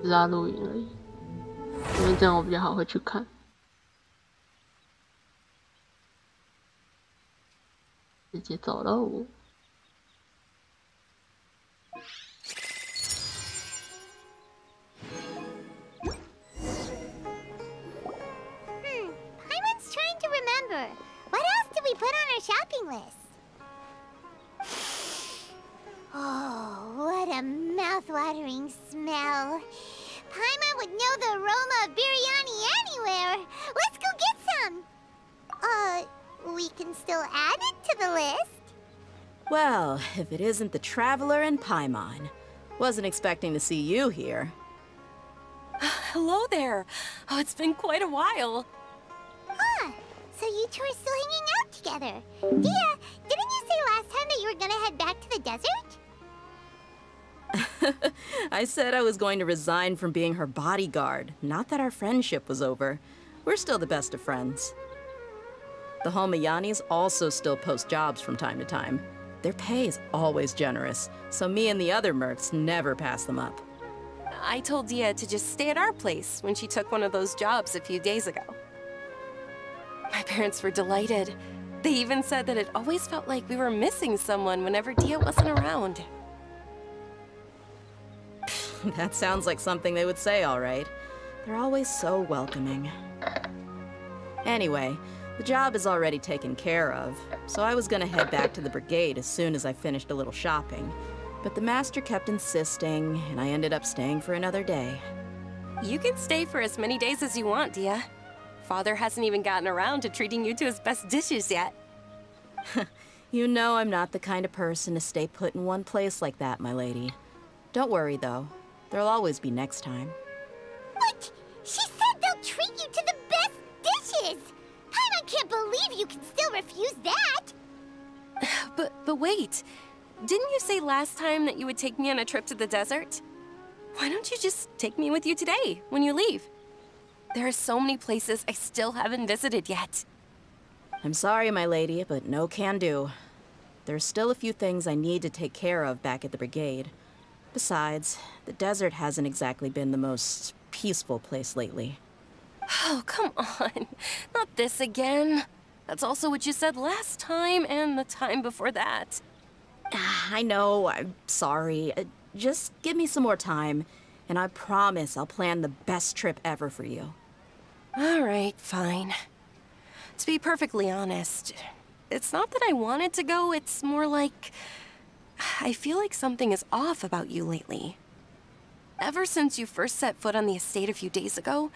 只是要录影而已，因为这样我比较好会去看。直接走喽。Paimon's trying to remember. What else did we put on our shopping list? Oh, what a mouth-watering smell. Paimon would know the aroma of biryani anywhere. Let's go get some. We can still add it to the list. Well, if it isn't the Traveler and Paimon. Wasn't expecting to see you here. Hello there. Oh, it's been quite a while. Huh. So you two are still hanging out together. Dia, didn't you say last time that you were gonna head back to the desert? I said I was going to resign from being her bodyguard, not that our friendship was over. We're still the best of friends. The Homayanis also still post jobs from time to time. Their pay is always generous, so me and the other mercs never pass them up. I told Dia to just stay at our place when she took one of those jobs a few days ago. My parents were delighted. They even said that it always felt like we were missing someone whenever Dia wasn't around. That sounds like something they would say, all right. They're always so welcoming. Anyway, the job is already taken care of, so I was gonna head back to the brigade as soon as I finished a little shopping. But the master kept insisting, and I ended up staying for another day. You can stay for as many days as you want, Dia. Father hasn't even gotten around to treating you to his best dishes yet. You know I'm not the kind of person to stay put in one place like that, my lady. Don't worry, though. There'll always be next time. What? She said they'll treat you to the best dishes! Paimon can't believe you can still refuse that! But wait. Didn't you say last time that you would take me on a trip to the desert? Why don't you just take me with you today, when you leave? There are so many places I still haven't visited yet. I'm sorry, my lady, but no can do. There's still a few things I need to take care of back at the brigade. Besides, the desert hasn't exactly been the most peaceful place lately. Oh, come on. Not this again. That's also what you said last time and the time before that. I know, I'm sorry. Just give me some more time, and I promise I'll plan the best trip ever for you. All right, fine. To be perfectly honest, it's not that I wanted to go, it's more like I feel like something is off about you lately. Ever since you first set foot on the estate a few days ago,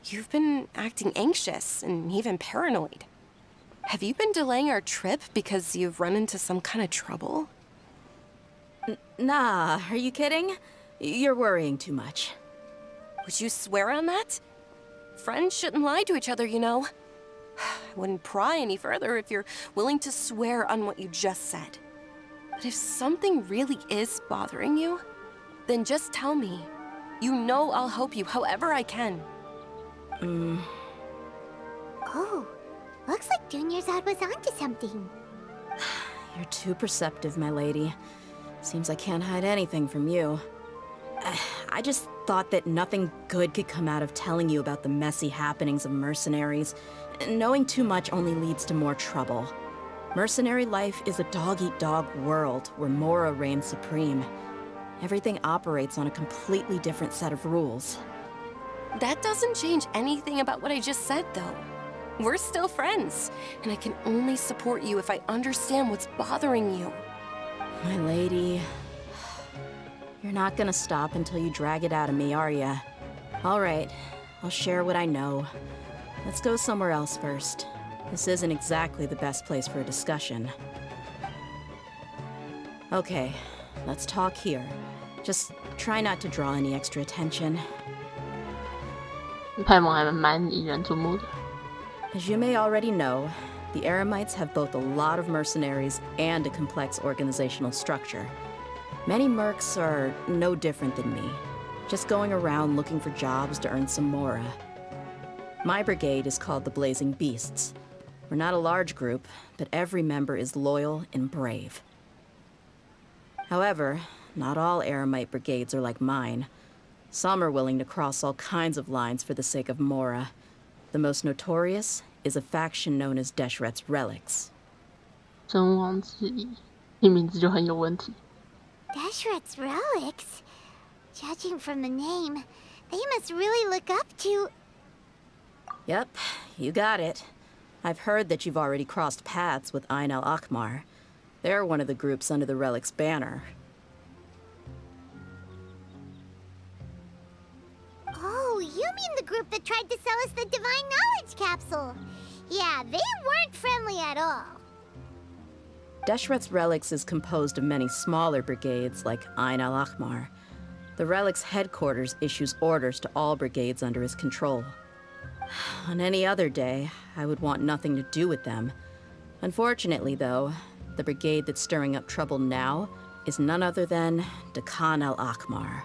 you've been acting anxious and even paranoid. Have you been delaying our trip because you've run into some kind of trouble? Nah, are you kidding? You're worrying too much. Would you swear on that? Friends shouldn't lie to each other, you know. I wouldn't pry any further if you're willing to swear on what you just said. But if something really is bothering you, then just tell me. You know I'll help you however I can. Oh, looks like Dunyarzad was onto something. You're too perceptive, my lady. Seems I can't hide anything from you. I just thought that nothing good could come out of telling you about the messy happenings of mercenaries. Knowing too much only leads to more trouble. Mercenary life is a dog-eat-dog world where Mora reigns supreme. Everything operates on a completely different set of rules. That doesn't change anything about what I just said, though. We're still friends, and I can only support you if I understand what's bothering you. My lady, you're not gonna stop until you drag it out of me, are ya? All right, I'll share what I know. Let's go somewhere else first. This isn't exactly the best place for a discussion. Okay, let's talk here. Just try not to draw any extra attention. 派蒙还蛮引人注目的。As you may already know, the Eremites have both a lot of mercenaries and a complex organizational structure. Many mercs are no different than me, just going around looking for jobs to earn some mora. My brigade is called the Blazing Beasts. We're not a large group, but every member is loyal and brave. However, not all Eremite brigades are like mine. Some are willing to cross all kinds of lines for the sake of Mora. The most notorious is a faction known as Deschret's Relics. 真王之一，听名字就很有问题。Deschret's Relics? Judging from the name, they must really look up to... Yep, you got it. I've heard that you've already crossed paths with Ain al-Akmar. They're one of the groups under the Relic's banner. Oh, you mean the group that tried to sell us the Divine Knowledge Capsule? Yeah, they weren't friendly at all. Deschret's Relics is composed of many smaller brigades like Ain al-Akmar. The Relic's headquarters issues orders to all brigades under his control. On any other day, I would want nothing to do with them. Unfortunately, though, the brigade that's stirring up trouble now is none other than Dakan al-Akmar.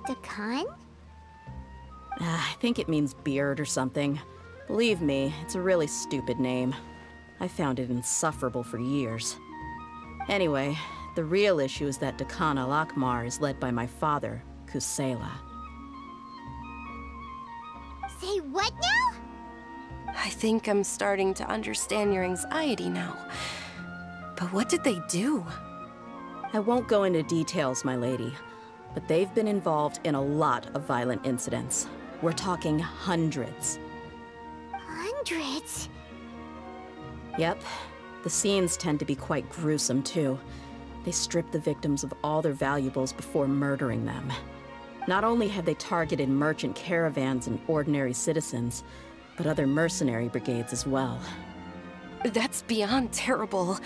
Dakan? I think it means beard or something. Believe me, it's a really stupid name. I found it insufferable for years. Anyway, the real issue is that Dakan al-Akmar is led by my father, Kusela. Say what now? I think I'm starting to understand your anxiety now. But what did they do? I won't go into details, my lady, but they've been involved in a lot of violent incidents. We're talking hundreds. Hundreds? Yep. The scenes tend to be quite gruesome, too. They strip the victims of all their valuables before murdering them. Not only have they targeted merchant caravans and ordinary citizens, but other mercenary brigades as well. That's beyond terrible.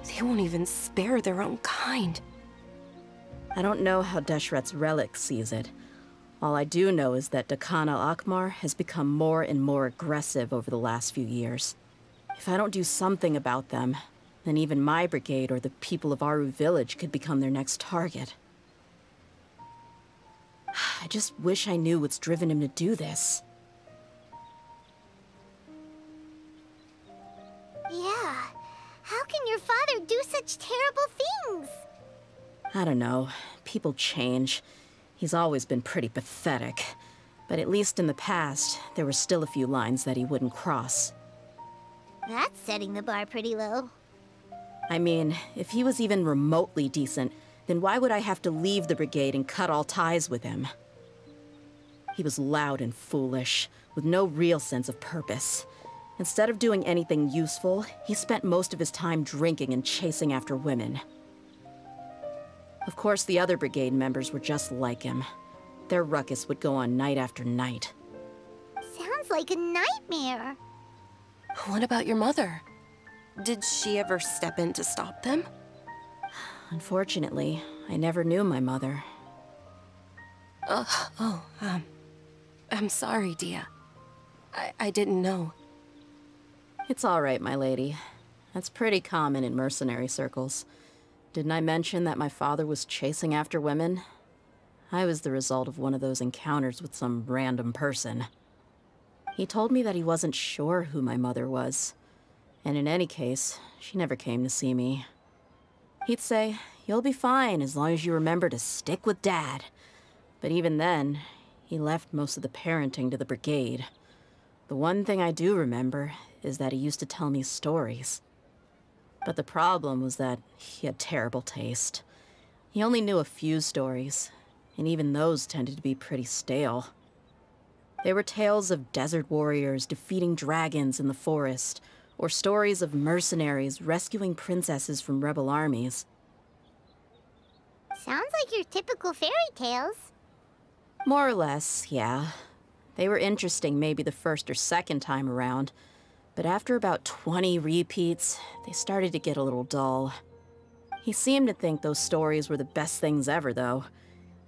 They won't even spare their own kind. I don't know how Deschret's Relic sees it. All I do know is that Dakan al-Akmar has become more and more aggressive over the last few years. If I don't do something about them, then even my brigade or the people of Aru village could become their next target. I just wish I knew what's driven him to do this. Yeah. How can your father do such terrible things? I don't know. People change. He's always been pretty pathetic. But at least in the past, there were still a few lines that he wouldn't cross. That's setting the bar pretty low. I mean, if he was even remotely decent, then why would I have to leave the brigade and cut all ties with him? He was loud and foolish, with no real sense of purpose. Instead of doing anything useful, he spent most of his time drinking and chasing after women. Of course, the other brigade members were just like him. Their ruckus would go on night after night. Sounds like a nightmare. What about your mother? Did she ever step in to stop them? Unfortunately, I never knew my mother. I'm sorry, Dia. I didn't know. It's all right, my lady. That's pretty common in mercenary circles. Didn't I mention that my father was chasing after women? I was the result of one of those encounters with some random person. He told me that he wasn't sure who my mother was. And in any case, she never came to see me. He'd say, "You'll be fine as long as you remember to stick with Dad." But even then, he left most of the parenting to the brigade. The one thing I do remember is that he used to tell me stories. But the problem was that he had terrible taste. He only knew a few stories, and even those tended to be pretty stale. They were tales of desert warriors defeating dragons in the forest, or stories of mercenaries rescuing princesses from rebel armies. Sounds like your typical fairy tales. More or less, yeah. They were interesting maybe the first or second time around, but after about 20 repeats, they started to get a little dull. He seemed to think those stories were the best things ever, though.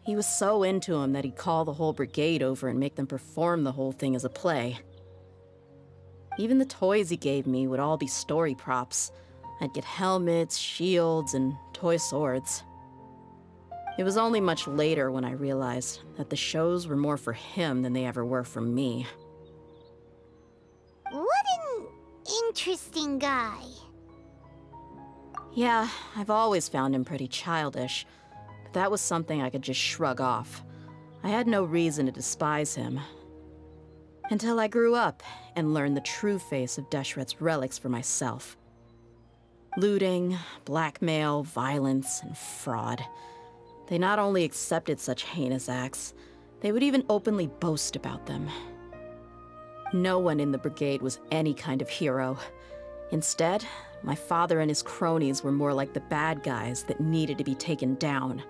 He was so into them that he'd call the whole brigade over and make them perform the whole thing as a play. Even the toys he gave me would all be story props. I'd get helmets, shields, and toy swords. It was only much later when I realized that the shows were more for him than they ever were for me. What an interesting guy. Yeah, I've always found him pretty childish. but that was something I could just shrug off. I had no reason to despise him. Until I grew up and learned the true face of Deshret's relics for myself. Looting, blackmail, violence, and fraud. They not only accepted such heinous acts, they would even openly boast about them. No one in the brigade was any kind of hero. Instead, my father and his cronies were more like the bad guys that needed to be taken down.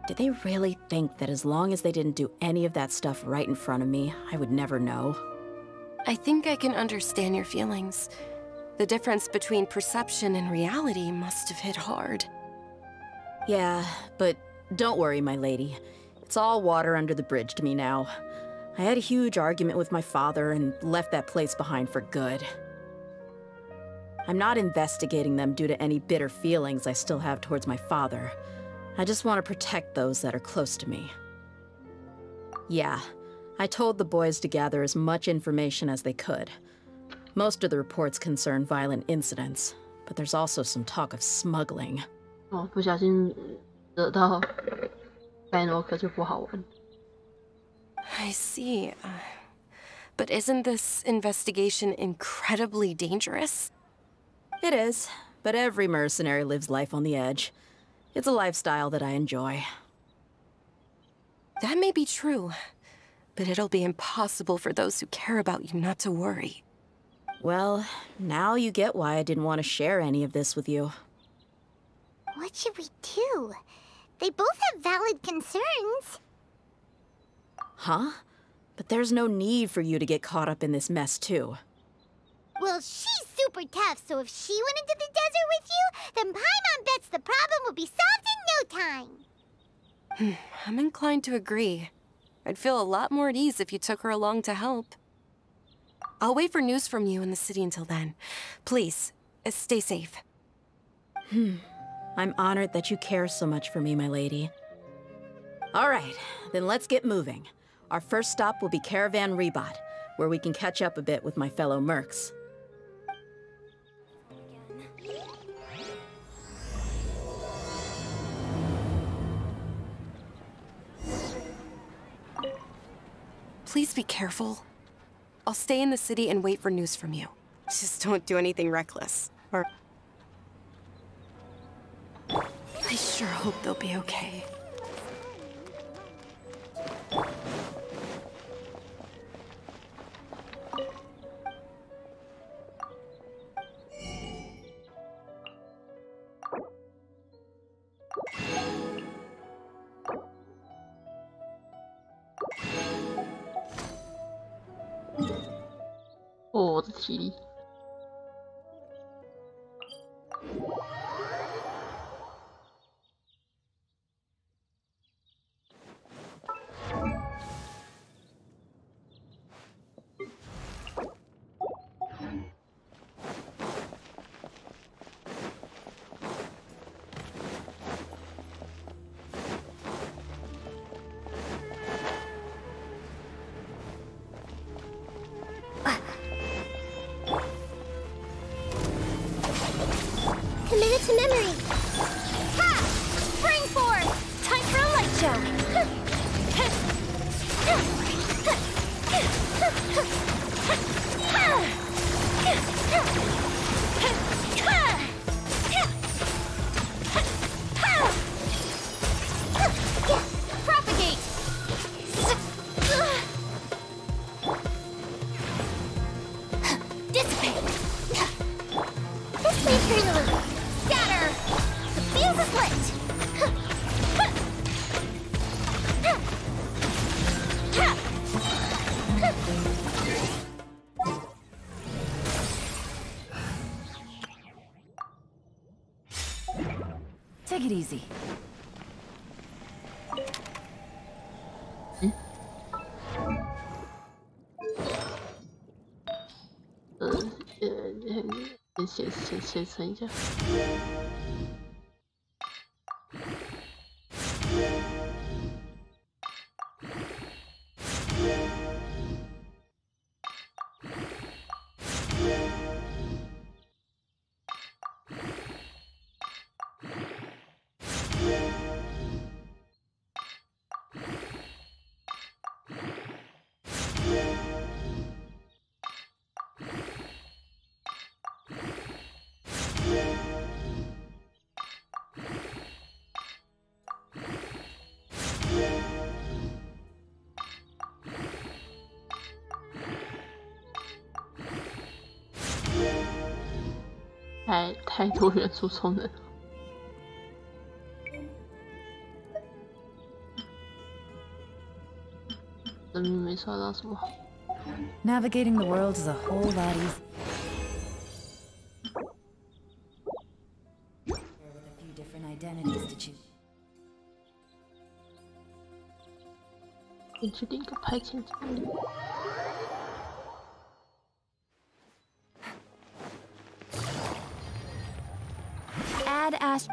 Did they really think that as long as they didn't do any of that stuff right in front of me, I would never know? I think I can understand your feelings. The difference between perception and reality must have hit hard. Yeah, but don't worry, my lady. It's all water under the bridge to me now. I had a huge argument with my father and left that place behind for good. I'm not investigating them due to any bitter feelings I still have towards my father. I just want to protect those that are close to me. Yeah, I told the boys to gather as much information as they could. Most of the reports concern violent incidents, but there's also some talk of smuggling. 哦，不小心惹到盖诺可就不好玩。 I see. But isn't this investigation incredibly dangerous? It is, but every mercenary lives life on the edge. It's a lifestyle that I enjoy. That may be true, but it'll be impossible for those who care about you not to worry. Well, now you get why I didn't want to share any of this with you. What should we do? They both have valid concerns. Huh? But there's no need for you to get caught up in this mess, too. Well, she's super tough, so if she went into the desert with you, then Paimon bets the problem will be solved in no time. I'm inclined to agree. I'd feel a lot more at ease if you took her along to help. I'll wait for news from you in the city until then. Please, stay safe. I'm honored that you care so much for me, my lady. All right, then let's get moving. Our first stop will be Caravan Rebot, where we can catch up a bit with my fellow mercs. Please be careful. I'll stay in the city and wait for news from you. Just don't do anything reckless, or... I sure hope they'll be okay.哦，我的体力。Commit it to memory. Ha! Spring forth! Time for a light show. Propagate! Dissipate! Let's leave her in the loop. Scatter! The fuse is lit! Take it easy.先存一下。太多元素充能。生命没刷到什么好。Navigating the world is a whole lot easier. With a few different identities to choose. 你去另一个派遣这里。Add Ash.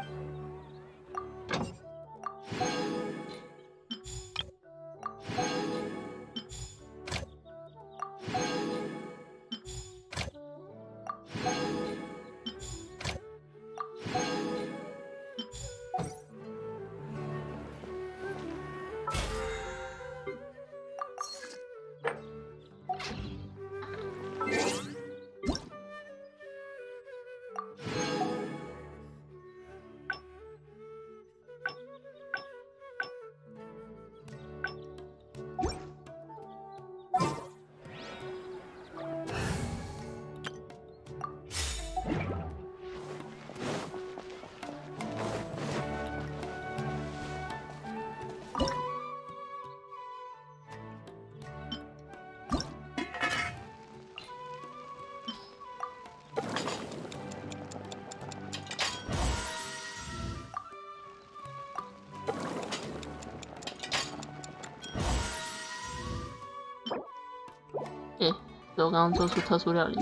所以我刚刚做出特殊料理。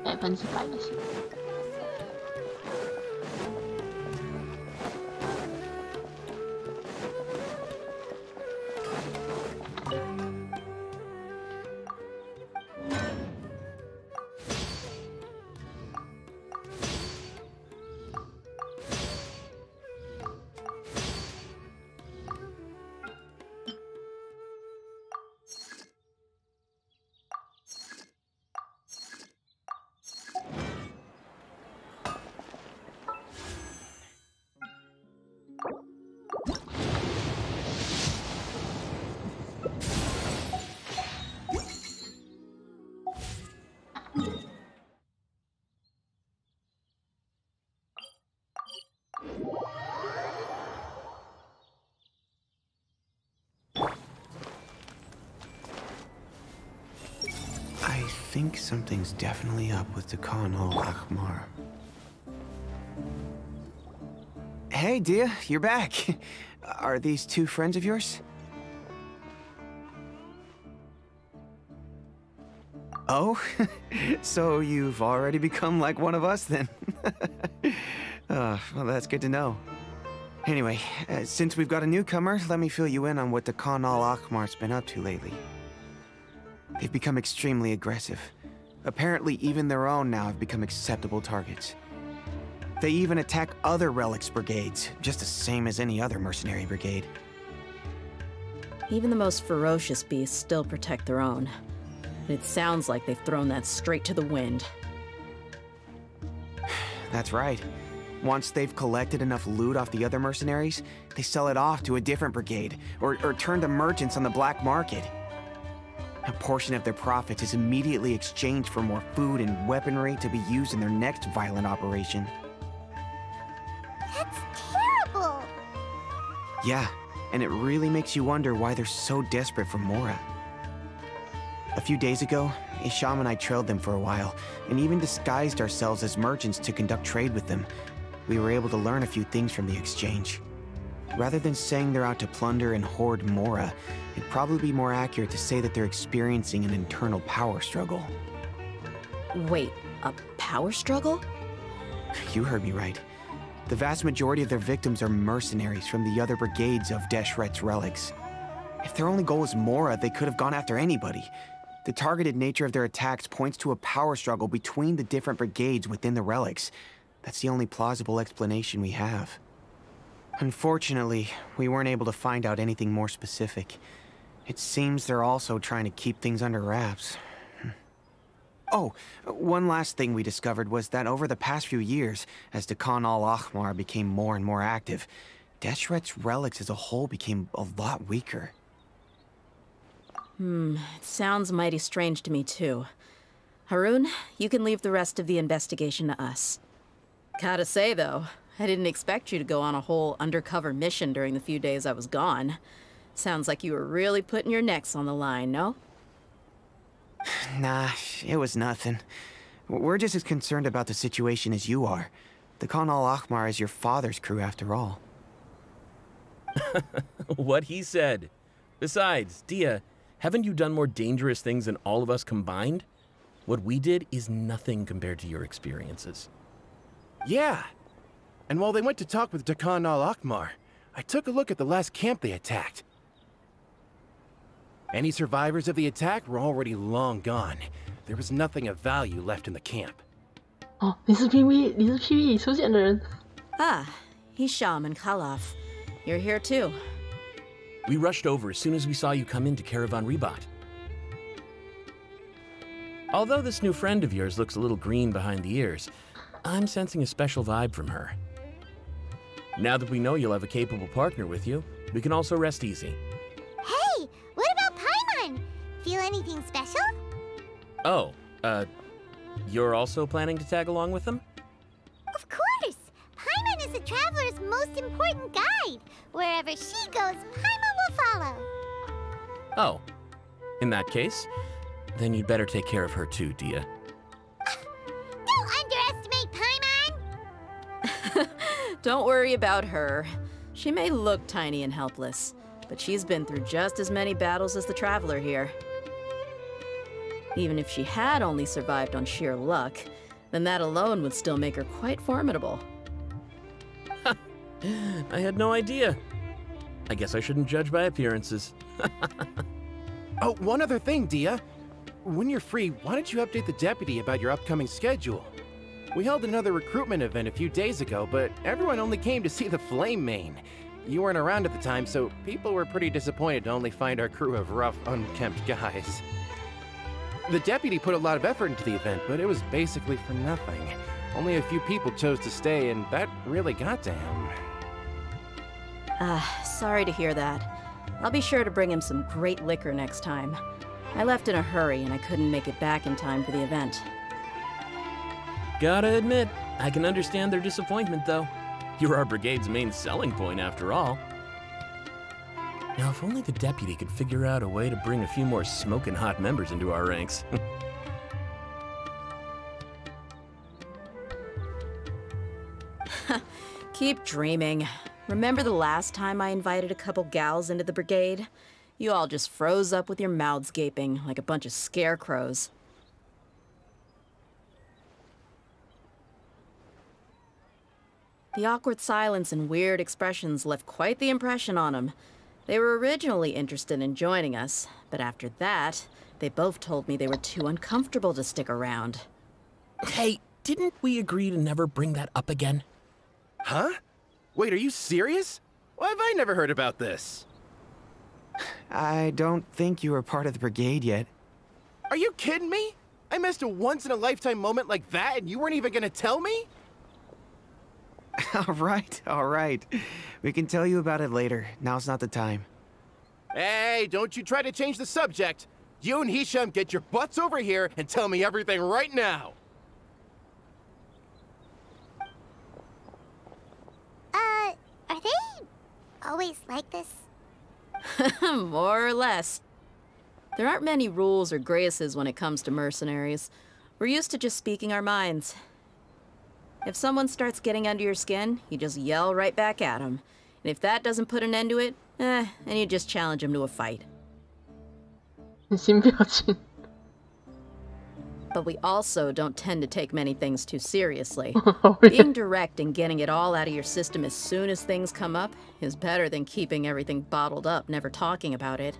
100%的行。I think something's definitely up with the Khan al-Ahmar. Hey, Dia, you're back. Are these two friends of yours? Oh, so you've already become like one of us then? Well, that's good to know. Anyway, since we've got a newcomer, let me fill you in on what the Khan al-Ahmar's been up to lately. They've become extremely aggressive. Apparently, even their own now have become acceptable targets. They even attack other relics brigades, just the same as any other mercenary brigade. Even the most ferocious beasts still protect their own. It sounds like they've thrown that straight to the wind. That's right. Once they've collected enough loot off the other mercenaries, they sell it off to a different brigade, or turn to merchants on the black market. A portion of their profits is immediately exchanged for more food and weaponry to be used in their next violent operation. That's terrible! Yeah, and it really makes you wonder why they're so desperate for Mora. A few days ago, Isham and I trailed them for a while, and even disguised ourselves as merchants to conduct trade with them. We were able to learn a few things from the exchange. Rather than saying they're out to plunder and hoard Mora, it'd probably be more accurate to say that they're experiencing an internal power struggle. Wait, a power struggle? You heard me right. The vast majority of their victims are mercenaries from the other brigades of Deshret's relics. If their only goal was Mora, they could have gone after anybody. The targeted nature of their attacks points to a power struggle between the different brigades within the relics. That's the only plausible explanation we have. Unfortunately, we weren't able to find out anything more specific. It seems they're also trying to keep things under wraps. Oh, one last thing we discovered was that over the past few years, as the Khan al-Ahmar became more and more active, Deshret's relics as a whole became a lot weaker. It sounds mighty strange to me, too. Harun, you can leave the rest of the investigation to us. Gotta say, though, I didn't expect you to go on a whole undercover mission during the few days I was gone. Sounds like you were really putting your necks on the line, no? Nah, it was nothing. We're just as concerned about the situation as you are. The Khan al-Ahmar is your father's crew, after all. What he said. Besides, Dia, haven't you done more dangerous things than all of us combined? What we did is nothing compared to your experiences. Yeah. And while they went to talk with the Khan al-Ahmar, I took a look at the last camp they attacked. Any survivors of the attack were already long gone. There was nothing of value left in the camp. 哦，你是 PV， 你是 PV 里出现的人。Ah, Hisham and Khalaf. You're here too. We rushed over as soon as we saw you come into Caravan Ribat. Although this new friend of yours looks a little green behind the ears, I'm sensing a special vibe from her. Now that we know you'll have a capable partner with you, we can also rest easy. Hey, what about Paimon? Feel anything special? Oh, you're also planning to tag along with them? Of course! Paimon is the traveler's most important guide. Wherever she goes, Paimon will follow. Oh, in that case, then you'd better take care of her too, Dia. Don't underestimate Paimon! Don't worry about her. She may look tiny and helpless, but she's been through just as many battles as the traveler here. Even if she had only survived on sheer luck, then that alone would still make her quite formidable. I had no idea. I guess I shouldn't judge by appearances. Oh, one other thing, Dia. When you're free, why don't you update the deputy about your upcoming schedule? We held another recruitment event a few days ago, but everyone only came to see the Flame Main. You weren't around at the time, so people were pretty disappointed to only find our crew of rough, unkempt guys. The deputy put a lot of effort into the event, but it was basically for nothing. Only a few people chose to stay, and that really got to him. Sorry to hear that. I'll be sure to bring him some great liquor next time. I left in a hurry and I couldn't make it back in time for the event. Gotta admit, I can understand their disappointment, though. You're our brigade's main selling point, after all. Now, if only the deputy could figure out a way to bring a few more smoking hot members into our ranks. Keep dreaming. Remember the last time I invited a couple gals into the brigade? You all just froze up with your mouths gaping like a bunch of scarecrows. The awkward silence and weird expressions left quite the impression on them. They were originally interested in joining us, but after that, they both told me they were too uncomfortable to stick around. Hey, didn't we agree to never bring that up again? Huh? Wait, are you serious? Why have I never heard about this? I don't think you were part of the brigade yet. Are you kidding me? I missed a once-in-a-lifetime moment like that and you weren't even gonna tell me? All right. We can tell you about it later. Now's not the time. Hey, don't you try to change the subject. You and Hisham get your butts over here and tell me everything right now. Are they always like this? More or less. There aren't many rules or graces when it comes to mercenaries. We're used to just speaking our minds. If someone starts getting under your skin, you just yell right back at them. And if that doesn't put an end to it, then you just challenge them to a fight. 新表情。 But we also don't tend to take many things too seriously. Oh, yeah. Being direct and getting it all out of your system as soon as things come up is better than keeping everything bottled up, never talking about it.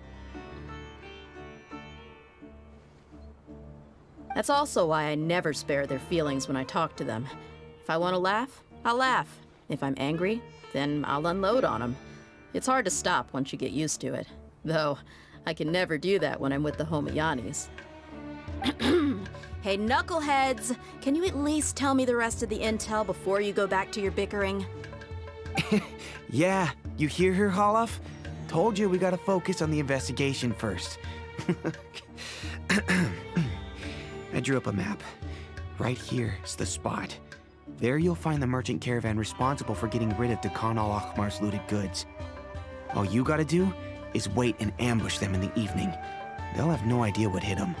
That's also why I never spare their feelings when I talk to them. If I want to laugh, I'll laugh. If I'm angry, then I'll unload on them. It's hard to stop once you get used to it. Though, I can never do that when I'm with the Homayanis. Hey, knuckleheads! Can you at least tell me the rest of the intel before you go back to your bickering? Yeah, you hear her, Holof? Told you we gotta focus on the investigation first. I drew up a map. Right here is the spot. There you'll find the merchant caravan responsible for getting rid of Dakan al-Ahmar's looted goods. All you gotta do is wait and ambush them in the evening. They'll have no idea what hit them.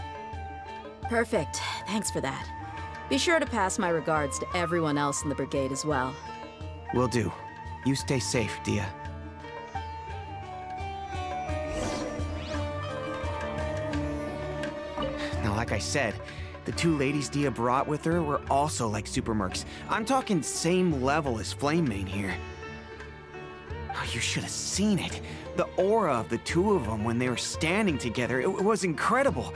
Perfect. Thanks for that. Be sure to pass my regards to everyone else in the brigade as well. Will do. You stay safe, Dia. Now, like I said, the two ladies Dia brought with her were also like super mercs. I'm talking same level as Flamemane here. Oh, you should have seen it. The aura of the two of them when they were standing together, it was incredible.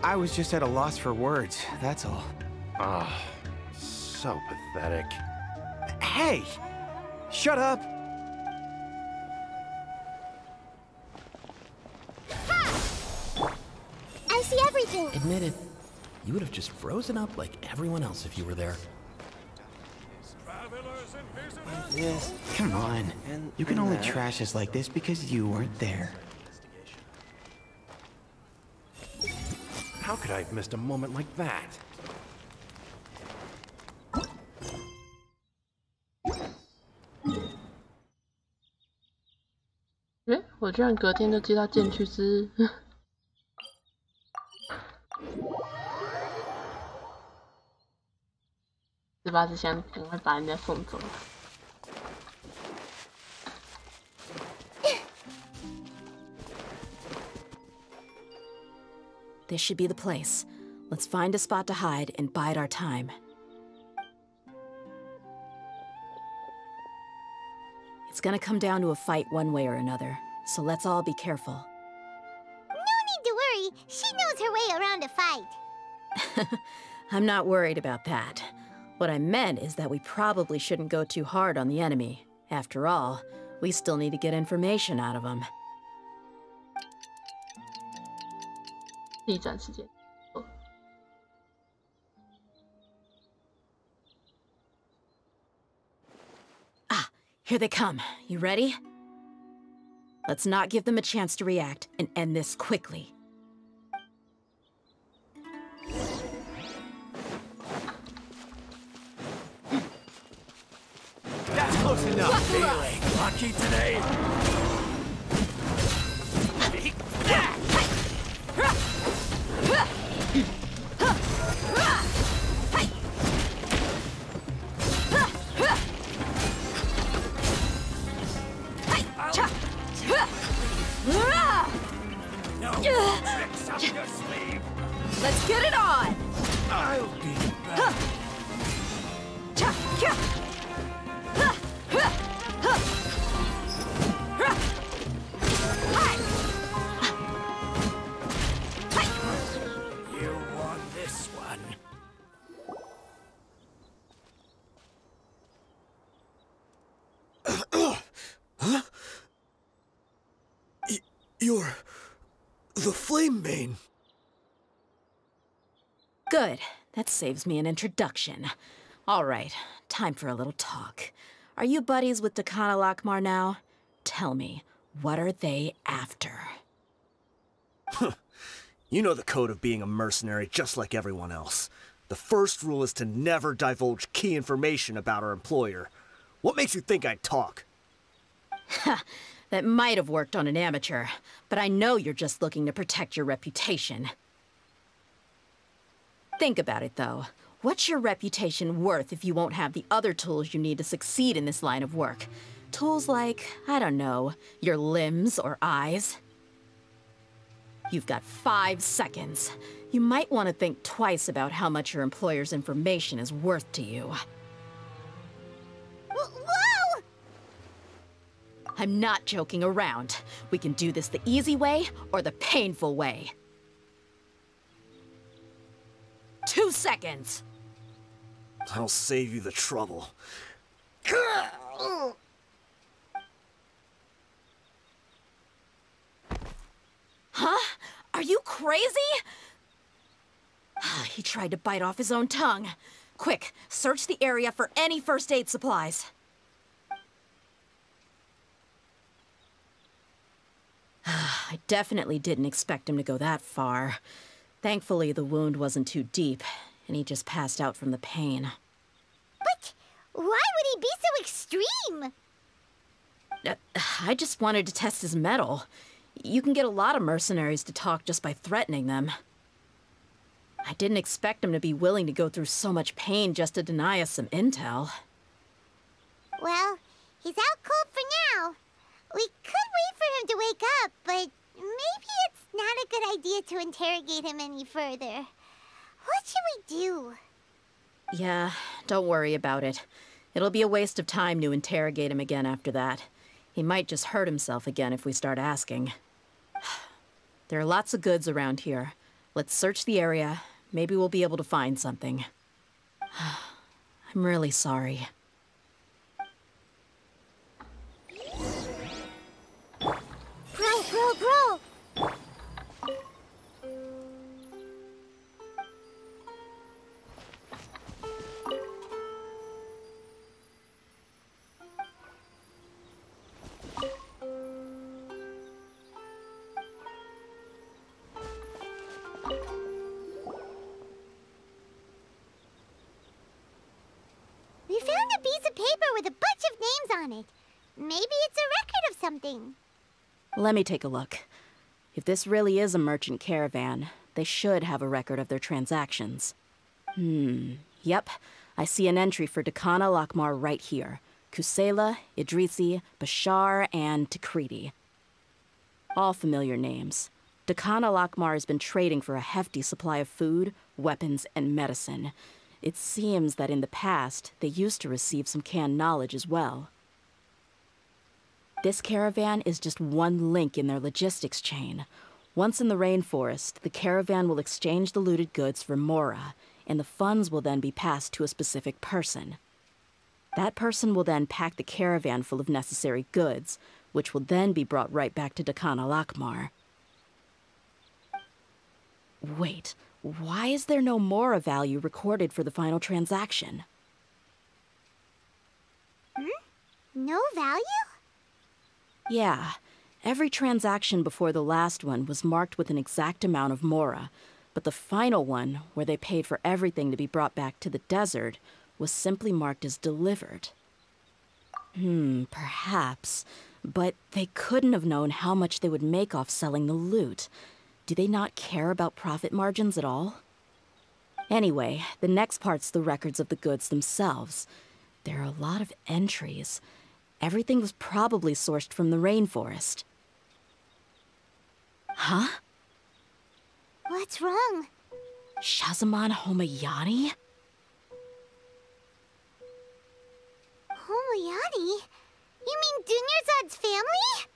I was just at a loss for words, that's all. Oh, so pathetic. Hey! Shut up! I see everything. Admit it, you would have just frozen up like everyone else if you were there. Yes, come on. You can only trash us like this because you weren't there. How could I have missed a moment like that? 我居然隔天就接到剑去之。18支香赶快把人家送走。This should be the place. Let's find a spot to hide and bide our time. It's gonna come down to a fight one way or another, so let's all be careful. No need to worry. She knows her way around a fight. I'm not worried about that. What I meant is that we probably shouldn't go too hard on the enemy. After all, we still need to get information out of them. 逆转时间。Ah, here they come. You ready? Let's not give them a chance to react and end this quickly. That's close enough. Feeling lucky today? Let's get it on! I'll be back. You won this one. Huh? You're the Flamemane. Good. That saves me an introduction. All right, time for a little talk. Are you buddies with Dakan al-Ahmar now? Tell me, what are they after? You know the code of being a mercenary just like everyone else. The first rule is to never divulge key information about our employer. What makes you think I'd talk? That might have worked on an amateur, but I know you're just looking to protect your reputation. Think about it, though. What's your reputation worth if you won't have the other tools you need to succeed in this line of work? Tools like, I don't know, your limbs or eyes? You've got 5 seconds. You might want to think twice about how much your employer's information is worth to you. Whoa! I'm not joking around. We can do this the easy way or the painful way. 2 seconds. I'll save you the trouble. Huh? Are you crazy? He tried to bite off his own tongue. Quick, search the area for any first aid supplies. I definitely didn't expect him to go that far. Thankfully, the wound wasn't too deep, and he just passed out from the pain. But why would he be so extreme? I just wanted to test his mettle. You can get a lot of mercenaries to talk just by threatening them. I didn't expect him to be willing to go through so much pain just to deny us some intel. Well, he's out cold for now. We could wait for him to wake up, but maybe it's not a good idea to interrogate him any further. What should we do? Yeah, don't worry about it. It'll be a waste of time to interrogate him again after that. He might just hurt himself again if we start asking. There are lots of goods around here. Let's search the area. Maybe we'll be able to find something. I'm really sorry. Bro! We found a piece of paper with a bunch of names on it. Maybe it's a record of something. Let me take a look. If this really is a merchant caravan, they should have a record of their transactions. Yep. I see an entry for Dakana Lakmar right here. Kusela, Idrisi, Bashar, and Takriti. All familiar names. Dakana Lakmar has been trading for a hefty supply of food, weapons, and medicine. It seems that in the past, they used to receive some canned knowledge as well. This caravan is just one link in their logistics chain. Once in the rainforest, the caravan will exchange the looted goods for Mora, and the funds will then be passed to a specific person. That person will then pack the caravan full of necessary goods, which will then be brought right back to Dakana Lakmar. Wait, why is there no Mora value recorded for the final transaction? No value? Yeah, every transaction before the last one was marked with an exact amount of Mora, but the final one, where they paid for everything to be brought back to the desert, was simply marked as delivered. Perhaps, but they couldn't have known how much they would make off selling the loot. Do they not care about profit margins at all? Anyway, the next part's the records of the goods themselves. There are a lot of entries. Everything was probably sourced from the rainforest. Huh? What's wrong? Shahzaman Homayani? Homayani? You mean Dunyarzad's family?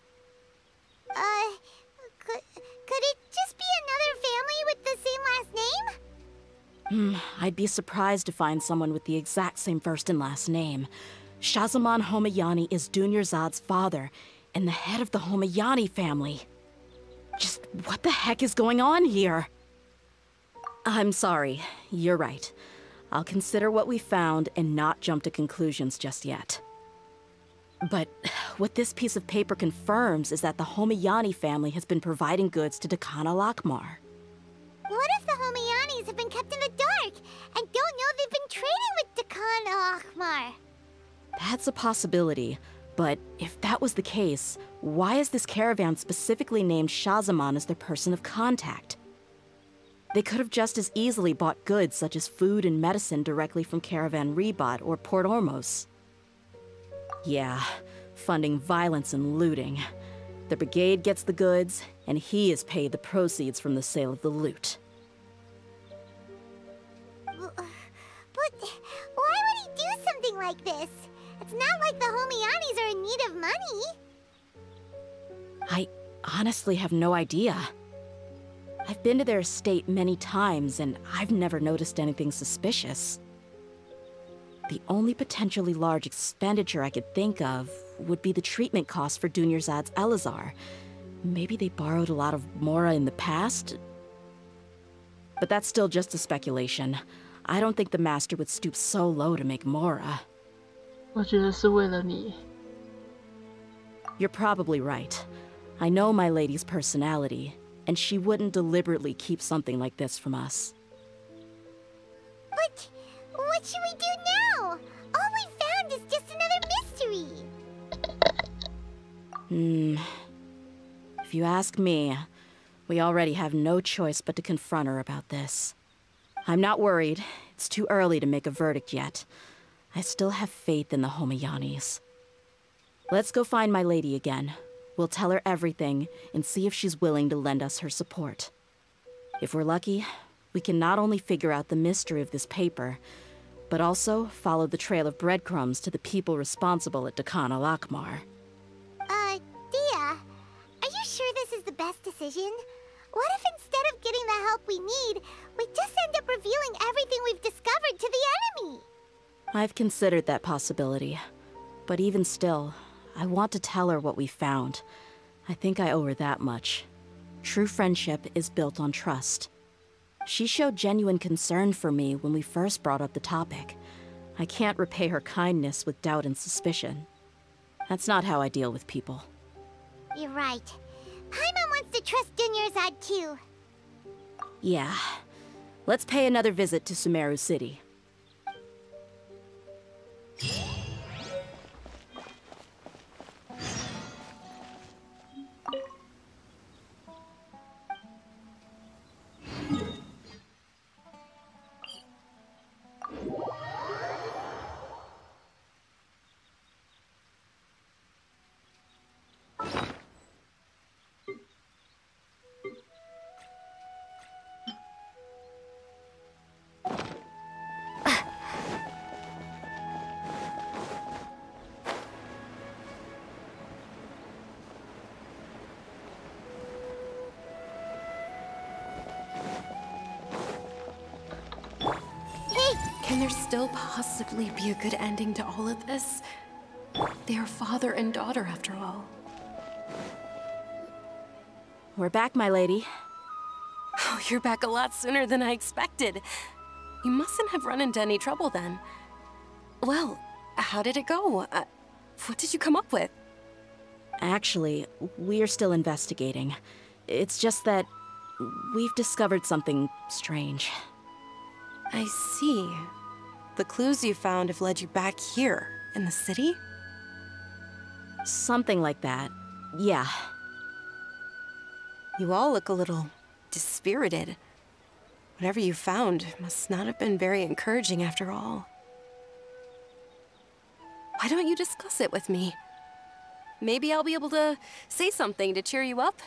Could it just be another family with the same last name? I'd be surprised to find someone with the exact same first and last name. Shahzaman Homayani is Dunyarzad's father, and the head of the Homayani family. Just what the heck is going on here? I'm sorry, you're right. I'll consider what we found and not jump to conclusions just yet. But what this piece of paper confirms is that the Homayani family has been providing goods to Dakana Lakmar. What if the Homayanis have been kept in the dark and don't know they've been trading with Dakana Lakmar? That's a possibility, but if that was the case, why is this caravan specifically named Shahzaman as their person of contact? They could have just as easily bought goods such as food and medicine directly from Caravan Ribat or Port Ormos. Yeah, funding violence and looting. The brigade gets the goods, and he is paid the proceeds from the sale of the loot. But why would he do something like this? It's not like the Homayanis are in need of money. I honestly have no idea. I've been to their estate many times, and I've never noticed anything suspicious. The only potentially large expenditure I could think of would be the treatment costs for Dunyarzad's Elazar. Maybe they borrowed a lot of Mora in the past? But that's still just a speculation. I don't think the master would stoop so low to make Mora. 我觉得是为了你。You're probably right. I know my lady's personality, and she wouldn't deliberately keep something like this from us. But what should we do now? All we found is just another mystery. If you ask me, we already have no choice but to confront her about this. I'm not worried. It's too early to make a verdict yet. I still have faith in the Homayanis. Let's go find my lady again. We'll tell her everything and see if she's willing to lend us her support. If we're lucky, we can not only figure out the mystery of this paper, but also follow the trail of breadcrumbs to the people responsible at Dakan al-Akmar. Dia, are you sure this is the best decision? What if instead of getting the help we need, we just end up revealing everything we've discovered to the enemy? I've considered that possibility. But even still, I want to tell her what we found. I think I owe her that much. True friendship is built on trust. She showed genuine concern for me when we first brought up the topic. I can't repay her kindness with doubt and suspicion. That's not how I deal with people. You're right. Paimon wants to trust Dunyarzad too. Yeah. Let's pay another visit to Sumeru City. Can there still possibly be a good ending to all of this? They are father and daughter, after all. We're back, my lady. Oh, you're back a lot sooner than I expected. You mustn't have run into any trouble then. Well, how did it go? What did you come up with? Actually, we are still investigating. It's just that we've discovered something strange. I see. The clues you found have led you back here, in the city? Something like that, yeah. You all look a little dispirited. Whatever you found must not have been very encouraging after all. Why don't you discuss it with me? Maybe I'll be able to say something to cheer you up?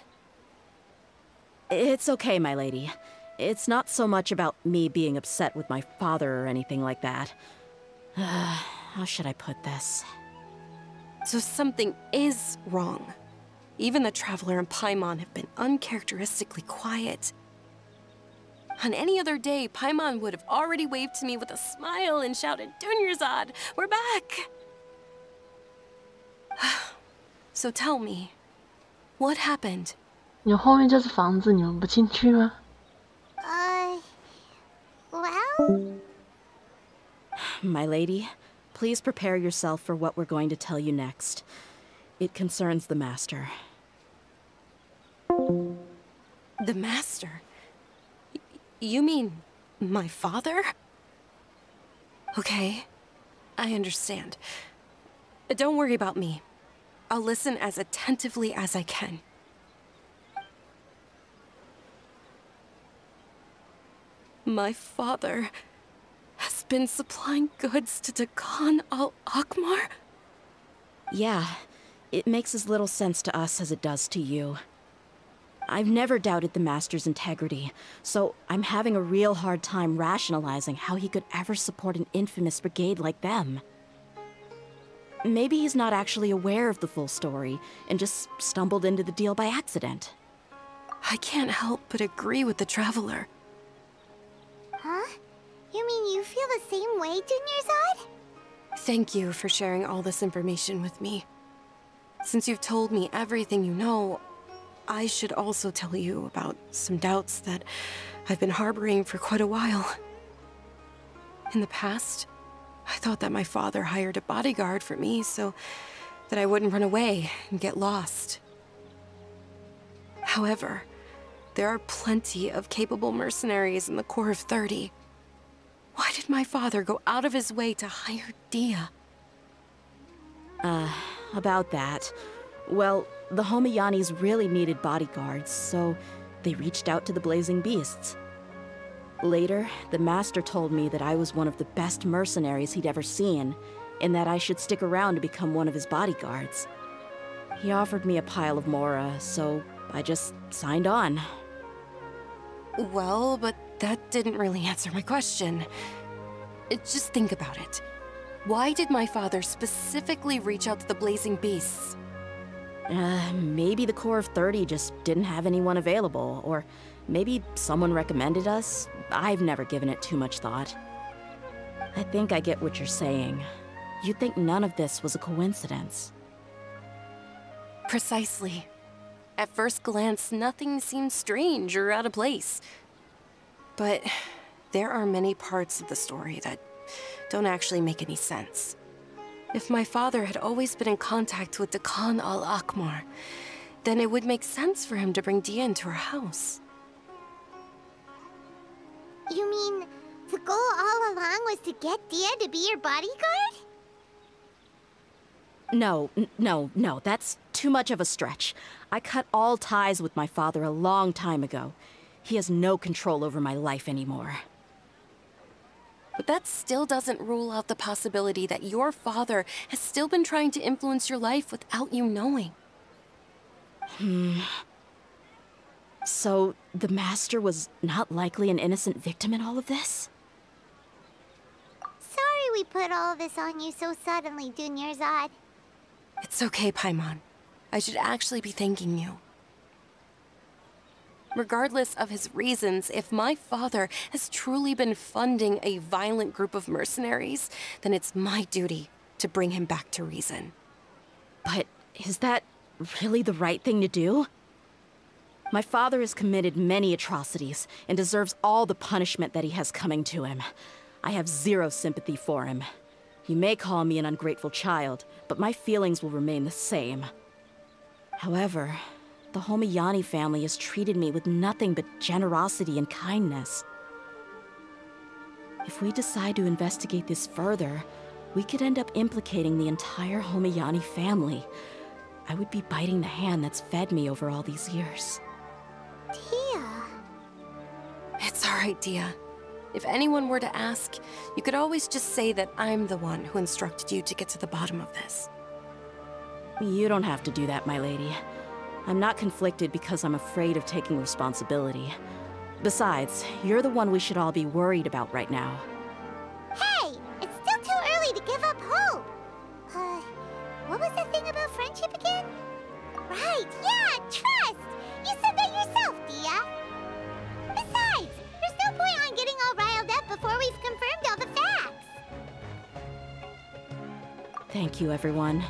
It's okay, my lady. It's not so much about me being upset with my father or anything like that. How should I put this? So something is wrong. Even the Traveler and Paimon have been uncharacteristically quiet. On any other day, Paimon would have already waved to me with a smile and shouted, "Dunyarzad, we're back!" So tell me, what happened? 你后面就是房子，你们不进去吗？ Well? My lady, please prepare yourself for what we're going to tell you next. It concerns the Master. The Master? You mean my father? Okay, I understand. Don't worry about me. I'll listen as attentively as I can. My father has been supplying goods to Dakan al-Akmar? Yeah, it makes as little sense to us as it does to you. I've never doubted the Master's integrity, so I'm having a real hard time rationalizing how he could ever support an infamous brigade like them. Maybe he's not actually aware of the full story and just stumbled into the deal by accident. I can't help but agree with the Traveler. Huh? You mean you feel the same way, Dunyarzad? Thank you for sharing all this information with me. Since you've told me everything you know, I should also tell you about some doubts that I've been harboring for quite a while. In the past, I thought that my father hired a bodyguard for me so that I wouldn't run away and get lost. However, there are plenty of capable mercenaries in the Corps of 30. Why did my father go out of his way to hire Dia? About that. Well, the Homiyanis really needed bodyguards, so they reached out to the Blazing Beasts. Later, the Master told me that I was one of the best mercenaries he'd ever seen, and that I should stick around to become one of his bodyguards. He offered me a pile of Mora, so I just signed on. Well, but that didn't really answer my question. Just think about it. Why did my father specifically reach out to the Blazing Beasts? Maybe the Corps of 30 just didn't have anyone available, or maybe someone recommended us. I've never given it too much thought. I think I get what you're saying. You think none of this was a coincidence. Precisely. At first glance, nothing seemed strange or out of place. But there are many parts of the story that don't actually make any sense. If my father had always been in contact with the Khan al-Akmar, then it would make sense for him to bring Dia into our house. You mean the goal all along was to get Dia to be your bodyguard? No, that's too much of a stretch. I cut all ties with my father a long time ago. He has no control over my life anymore. But that still doesn't rule out the possibility that your father has still been trying to influence your life without you knowing. So, the Master was not likely an innocent victim in all of this? Sorry we put all of this on you so suddenly, Dunyarzad. It's okay, Paimon. I should actually be thanking you. Regardless of his reasons, if my father has truly been funding a violent group of mercenaries, then it's my duty to bring him back to reason. But is that really the right thing to do? My father has committed many atrocities and deserves all the punishment that he has coming to him. I have zero sympathy for him. You may call me an ungrateful child, but my feelings will remain the same. However, the Homiyani family has treated me with nothing but generosity and kindness. If we decide to investigate this further, we could end up implicating the entire Homiyani family. I would be biting the hand that's fed me over all these years. Dia. It's all right, Dia. If anyone were to ask, you could always just say that I'm the one who instructed you to get to the bottom of this. You don't have to do that, my lady. I'm not conflicted because I'm afraid of taking responsibility. Besides, you're the one we should all be worried about right now. Hey! It's still too early to give up hope! What was the thing about friendship again? Right, yeah, trust! You said that yourself, Dia! Besides, there's no point on getting all riled up before we've confirmed all the facts! Thank you, everyone.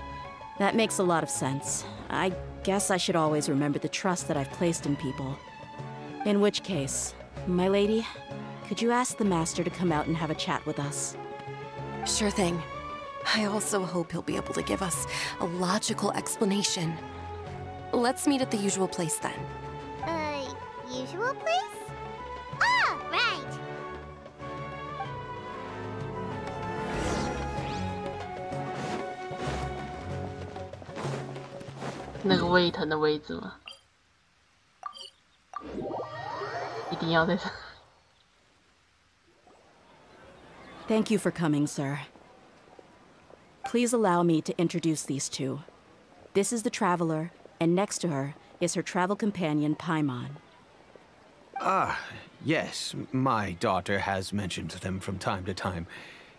That makes a lot of sense. I guess I should always remember the trust that I've placed in people. In which case, my lady, could you ask the Master to come out and have a chat with us? Sure thing. I also hope he'll be able to give us a logical explanation. Let's meet at the usual place then. Usual place? Ah, right!那个胃疼的位置吗？一定要在这。Thank you for coming, sir. Please allow me to introduce these two. This is the Traveler, and next to her is her travel companion, Paimon. Ah, yes. My daughter has mentioned them from time to time.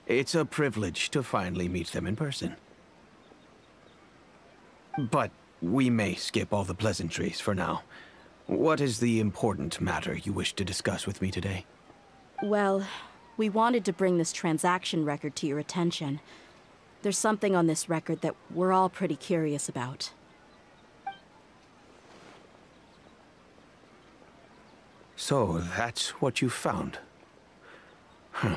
It's a privilege to finally meet them in person. But we may skip all the pleasantries for now. What is the important matter you wish to discuss with me today? Well, we wanted to bring this transaction record to your attention. There's something on this record that we're all pretty curious about. So, that's what you found. Huh.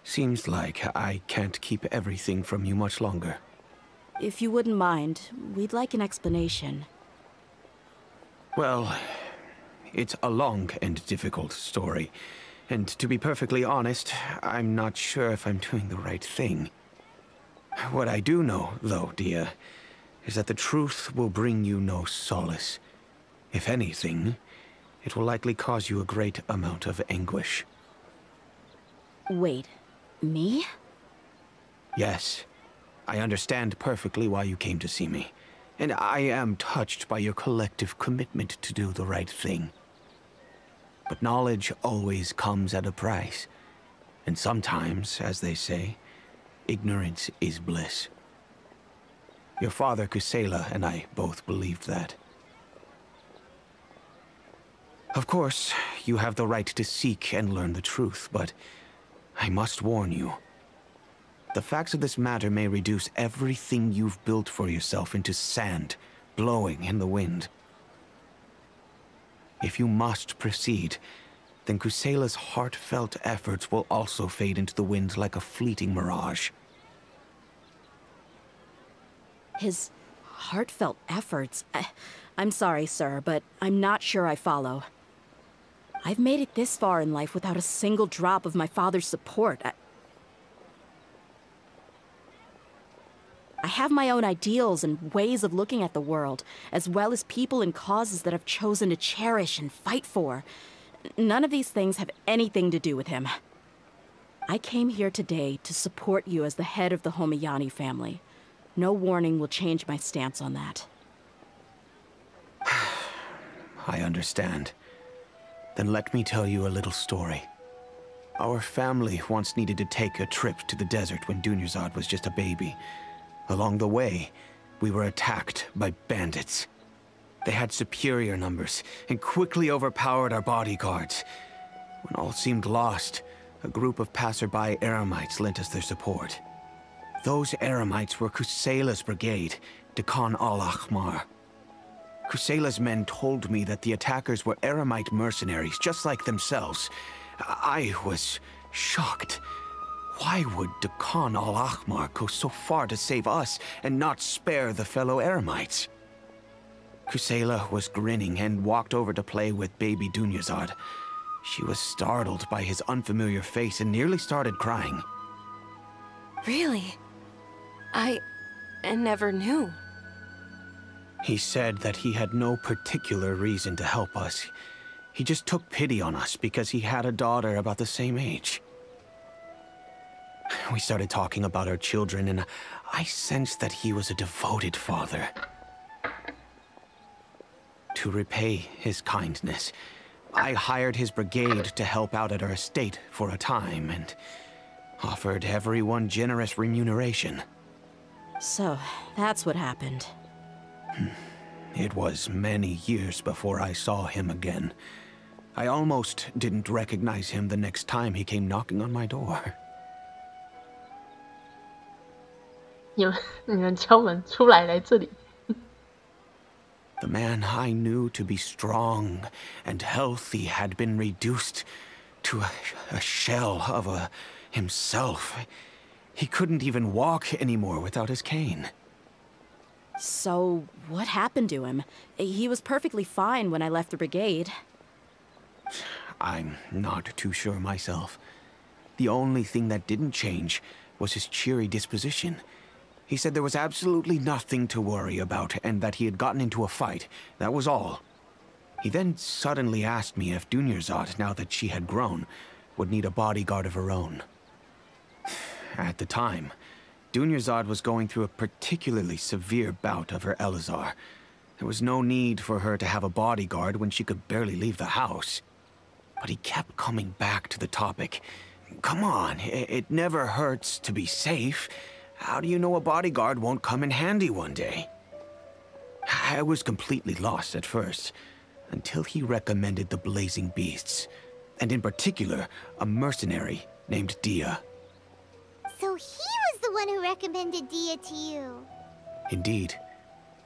Seems like I can't keep everything from you much longer. If you wouldn't mind, we'd like an explanation. Well, it's a long and difficult story. And to be perfectly honest, I'm not sure if I'm doing the right thing. What I do know, though, Dia, is that the truth will bring you no solace. If anything, it will likely cause you a great amount of anguish. Wait, me? Yes, I understand perfectly why you came to see me. And I am touched by your collective commitment to do the right thing. But knowledge always comes at a price. And sometimes, as they say, ignorance is bliss. Your father, Kusela, and I both believed that. Of course, you have the right to seek and learn the truth, but I must warn you. The facts of this matter may reduce everything you've built for yourself into sand, blowing in the wind. If you must proceed, then Kusela's heartfelt efforts will also fade into the wind like a fleeting mirage. His heartfelt efforts? I'm sorry, sir, but I'm not sure I follow. I've made it this far in life without a single drop of my father's support. I have my own ideals and ways of looking at the world, as well as people and causes that I've chosen to cherish and fight for. None of these things have anything to do with him. I came here today to support you as the head of the Homayani family. No warning will change my stance on that. I understand. Then let me tell you a little story. Our family once needed to take a trip to the desert when Dunyarzad was just a baby. Along the way, we were attacked by bandits. They had superior numbers and quickly overpowered our bodyguards. When all seemed lost, a group of passerby Eremites lent us their support. Those Eremites were Kusela's brigade, Dekhan al-Ahmar. Kusela's men told me that the attackers were Eremite mercenaries, just like themselves. I was shocked. Why would Dekhan al-Ahmar go so far to save us and not spare the fellow Eremites? Kusela was grinning and walked over to play with baby Dunyarzad. She was startled by his unfamiliar face and nearly started crying. Really? I never knew. He said that he had no particular reason to help us. He just took pity on us because he had a daughter about the same age. We started talking about our children, and I sensed that he was a devoted father. To repay his kindness, I hired his brigade to help out at our estate for a time, and offered everyone generous remuneration. So, that's what happened. It was many years before I saw him again. I almost didn't recognize him the next time he came knocking on my door. 你们敲门出来这里。 The man I knew to be strong and healthy had been reduced to a shell of himself. He couldn't even walk anymore without his cane. So, what happened to him? He was perfectly fine when I left the brigade. I'm not too sure myself. The only thing that didn't change was his cheery disposition. He said there was absolutely nothing to worry about and that he had gotten into a fight. That was all. He then suddenly asked me if Dunyarzad, now that she had grown, would need a bodyguard of her own. At the time, Dunyarzad was going through a particularly severe bout of her Elazar. There was no need for her to have a bodyguard when she could barely leave the house. But he kept coming back to the topic. Come on, it never hurts to be safe. How do you know a bodyguard won't come in handy one day? I was completely lost at first, until he recommended the Blazing Beasts, and in particular, a mercenary named Dia. So he was the one who recommended Dia to you. Indeed.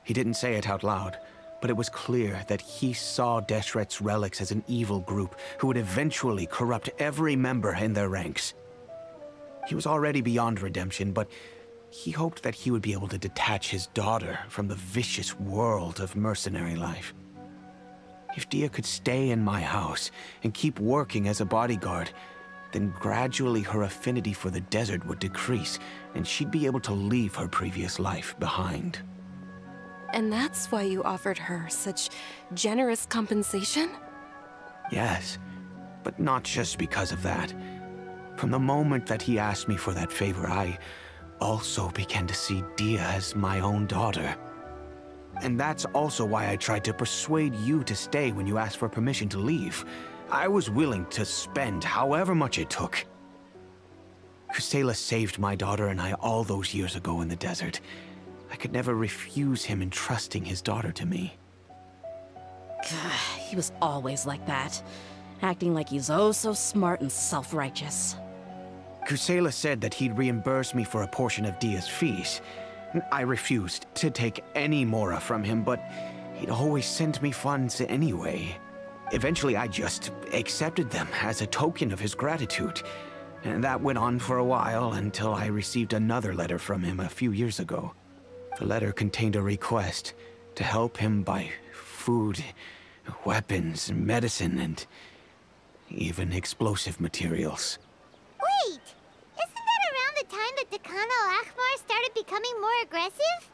He didn't say it out loud, but it was clear that he saw Deschret's relics as an evil group who would eventually corrupt every member in their ranks. He was already beyond redemption, but he hoped that he would be able to detach his daughter from the vicious world of mercenary life. If Dia could stay in my house and keep working as a bodyguard, then gradually her affinity for the desert would decrease, and she'd be able to leave her previous life behind. And that's why you offered her such generous compensation? Yes, but not just because of that. From the moment that he asked me for that favor, I also began to see Dia as my own daughter. And that's also why I tried to persuade you to stay when you asked for permission to leave. I was willing to spend however much it took. Kusela saved my daughter and I all those years ago in the desert. I could never refuse him entrusting his daughter to me. He was always like that, acting like he's oh so smart and self-righteous. Kusela said that he'd reimburse me for a portion of Dia's fees. I refused to take any mora from him, but he'd always send me funds anyway. Eventually, I just accepted them as a token of his gratitude. And that went on for a while until I received another letter from him a few years ago. The letter contained a request to help him buy food, weapons, medicine, and even explosive materials. Wait! Isn't that around the time that Deccan al-Akhmar started becoming more aggressive?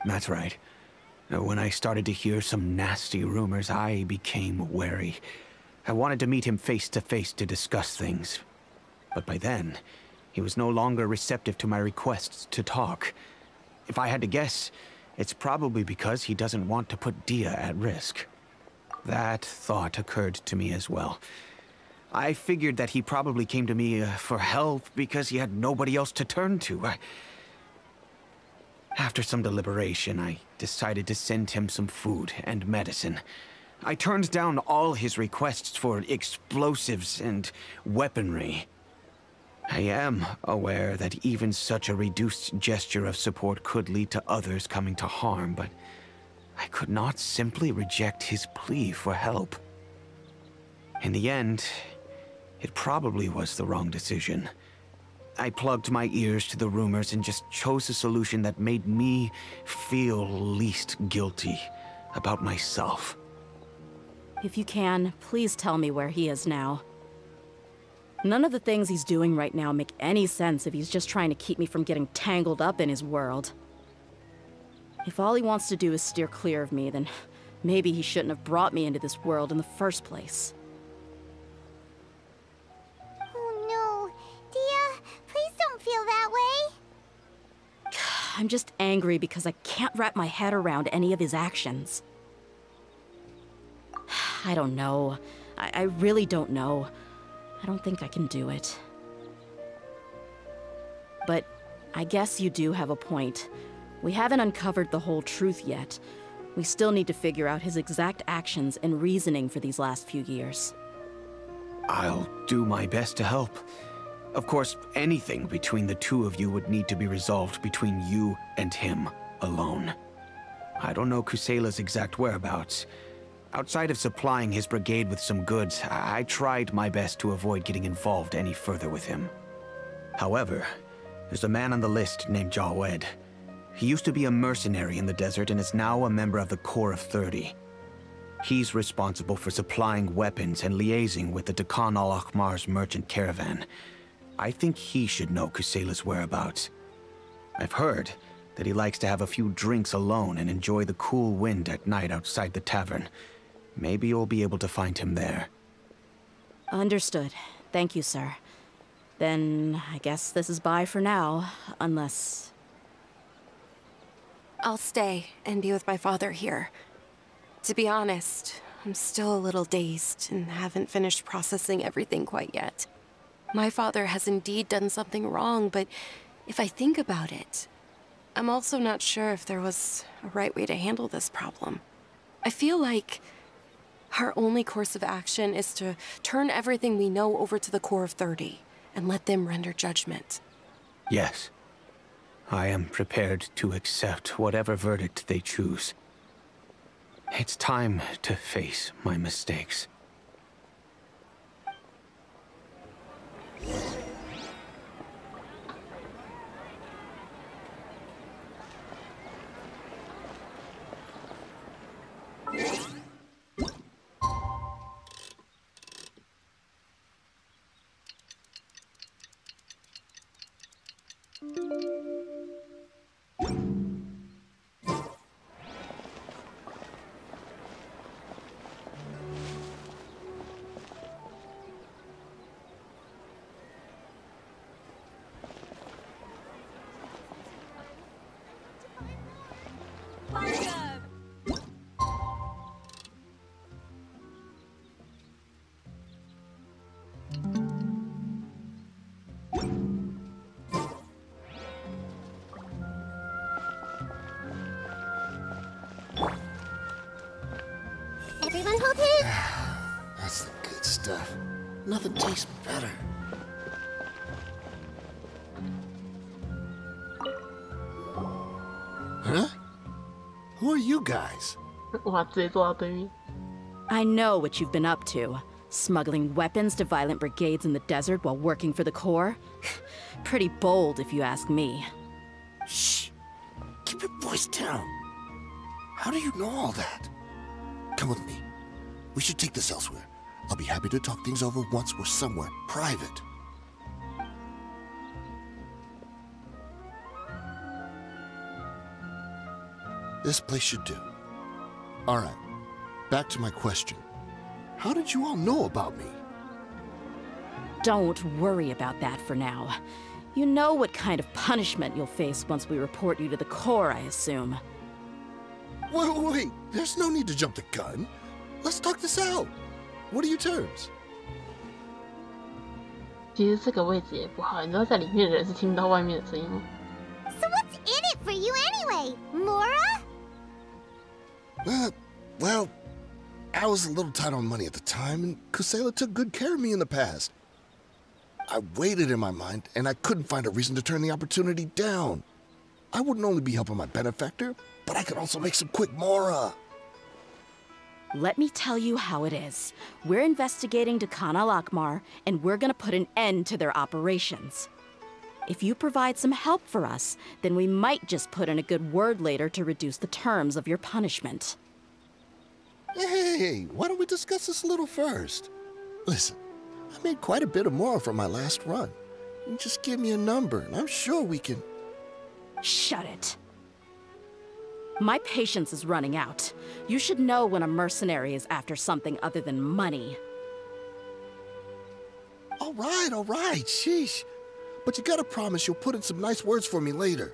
That's right. When I started to hear some nasty rumors, I became wary. I wanted to meet him face to face to discuss things. But by then, he was no longer receptive to my requests to talk. If I had to guess, it's probably because he doesn't want to put Dia at risk. That thought occurred to me as well. I figured that he probably came to me for help because he had nobody else to turn to. After some deliberation, I decided to send him some food and medicine. I turned down all his requests for explosives and weaponry. I am aware that even such a reduced gesture of support could lead to others coming to harm, but I could not simply reject his plea for help. In the end, it probably was the wrong decision. I plugged my ears to the rumors and just chose a solution that made me feel least guilty about myself. If you can, please tell me where he is now. None of the things he's doing right now make any sense if he's just trying to keep me from getting tangled up in his world. If all he wants to do is steer clear of me, then maybe he shouldn't have brought me into this world in the first place. Oh no. Dia, please don't feel that way. I'm just angry because I can't wrap my head around any of his actions. I don't know. I really don't know. I don't think I can do it. But I guess you do have a point. We haven't uncovered the whole truth yet. We still need to figure out his exact actions and reasoning for these last few years. I'll do my best to help. Of course, anything between the two of you would need to be resolved between you and him alone. I don't know Kusela's exact whereabouts. Outside of supplying his brigade with some goods, I tried my best to avoid getting involved any further with him. However, there's a man on the list named Jawed. He used to be a mercenary in the desert and is now a member of the Corps of 30. He's responsible for supplying weapons and liaising with the Deccan al-Akhmar's merchant caravan. I think he should know Kusela's whereabouts. I've heard that he likes to have a few drinks alone and enjoy the cool wind at night outside the tavern. Maybe you'll be able to find him there. Understood. Thank you, sir. Then I guess this is bye for now, unless... I'll stay and be with my father here. To be honest, I'm still a little dazed and haven't finished processing everything quite yet. My father has indeed done something wrong, but if I think about it, I'm also not sure if there was a right way to handle this problem. I feel like our only course of action is to turn everything we know over to the Corps of 30 and let them render judgment. Yes. I am prepared to accept whatever verdict they choose. It's time to face my mistakes. Everyone hold it. That's the good stuff. Nothing tastes better. Huh? Who are you guys? 哇，直接坐到对面。 I know what you've been up to. Smuggling weapons to violent brigades in the desert while working for the Corps? Pretty bold, if you ask me. Shh! Keep your voice down. How do you know all that? Come with me. We should take this elsewhere. I'll be happy to talk things over once we're somewhere private. This place should do. All right. Back to my question. How did you all know about me? Don't worry about that for now. You know what kind of punishment you'll face once we report you to the Corps, I assume. Wait. There's no need to jump the gun. Let's talk this out. What are your terms? 其实这个位置也不好，你知道在里面的人是听不到外面的声音吗？ So what's in it for you anyway, Mora? Well, I was a little tight on money at the time, and Kusela took good care of me in the past. I waited in my mind, and I couldn't find a reason to turn the opportunity down. I wouldn't only be helping my benefactor, but I could also make some quick Mora. Let me tell you how it is. We're investigating Khan al-Akmar, and we're gonna put an end to their operations. If you provide some help for us, then we might just put in a good word later to reduce the terms of your punishment. Hey, why don't we discuss this a little first? Listen, I made quite a bit of Mora from my last run. You just give me a number, and I'm sure we can... Shut it. My patience is running out. You should know when a mercenary is after something other than money. All right, sheesh. But you gotta promise you'll put in some nice words for me later.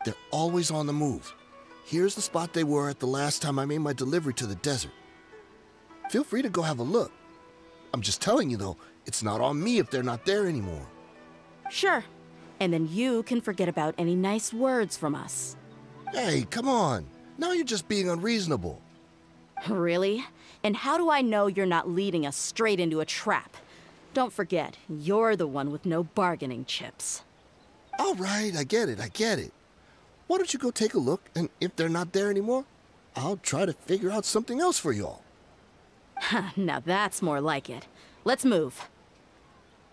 They're always on the move. Here's the spot they were at the last time I made my delivery to the desert. Feel free to go have a look. I'm just telling you, though, it's not on me if they're not there anymore. Sure. And then you can forget about any nice words from us. Hey, come on. Now you're just being unreasonable. Really? And how do I know you're not leading us straight into a trap? Don't forget, you're the one with no bargaining chips. All right, I get it. Why don't you go take a look, and if they're not there anymore, I'll try to figure out something else for y'all. Now that's more like it. Let's move.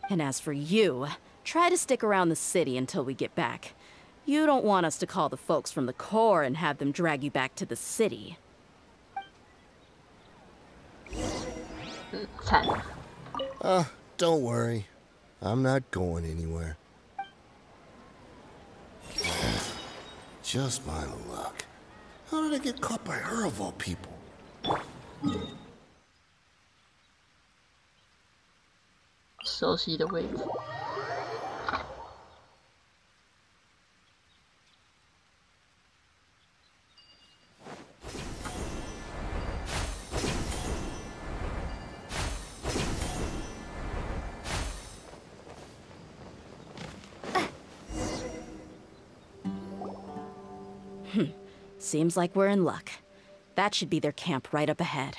And as for you, try to stick around the city until we get back. You don't want us to call the folks from the Corps and have them drag you back to the city. 惨。 Don't worry. I'm not going anywhere. Just my luck. How did I get caught by her of all people? 熟悉的位置。Seems like we're in luck. That should be their camp right up ahead.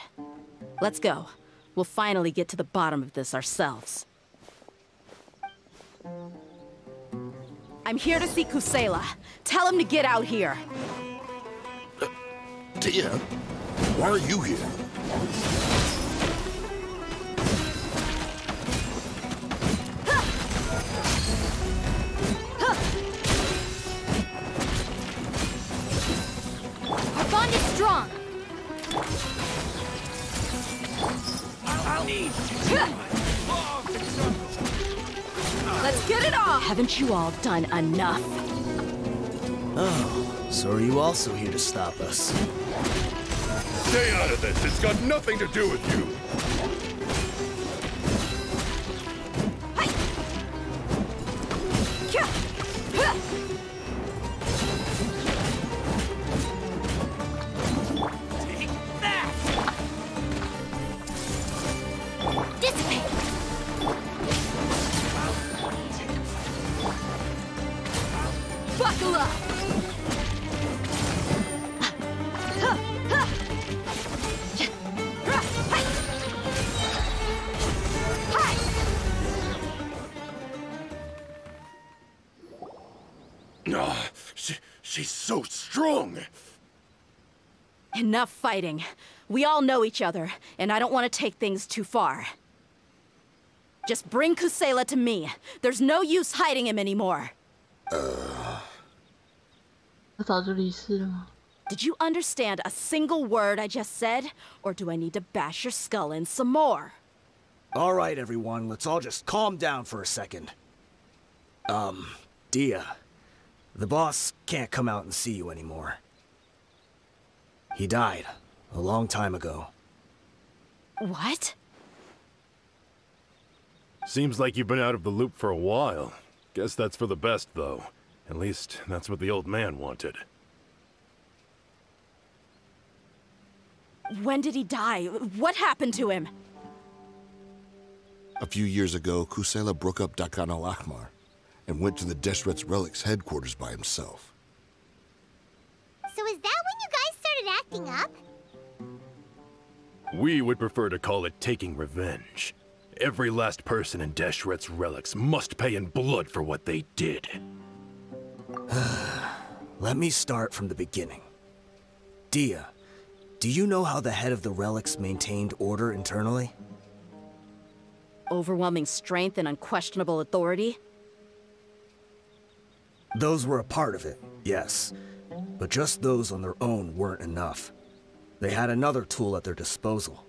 Let's go. We'll finally get to the bottom of this ourselves. I'm here to see Kusela. Tell him to get out here. Dia? Why are you here? Our bond is strong. Let's get it on! Haven't you all done enough? Oh, so are you also here to stop us? Stay out of this. It's got nothing to do with you. Buckle up! Oh, she's so strong. Enough fighting. We all know each other, and I don't want to take things too far. Just bring Kusela to me. There's no use hiding him anymore. 他早就离世了吗？ Did you understand a single word I just said? Or do I need to bash your skull in some more? All right, everyone, let's all just calm down for a second. Dia, the boss can't come out and see you anymore. He died a long time ago. What? Seems like you've been out of the loop for a while. Guess that's for the best, though. At least, that's what the old man wanted. When did he die? What happened to him? A few years ago, Kusela broke up Dakan al-Ahmar and went to the Deschta's Relics headquarters by himself. So is that when you guys started acting up? We would prefer to call it taking revenge. Every last person in Deschta's Relics must pay in blood for what they did. Let me start from the beginning. Dia, do you know how the head of the Relics maintained order internally? Overwhelming strength and unquestionable authority? Those were a part of it, yes. But just those on their own weren't enough. They had another tool at their disposal.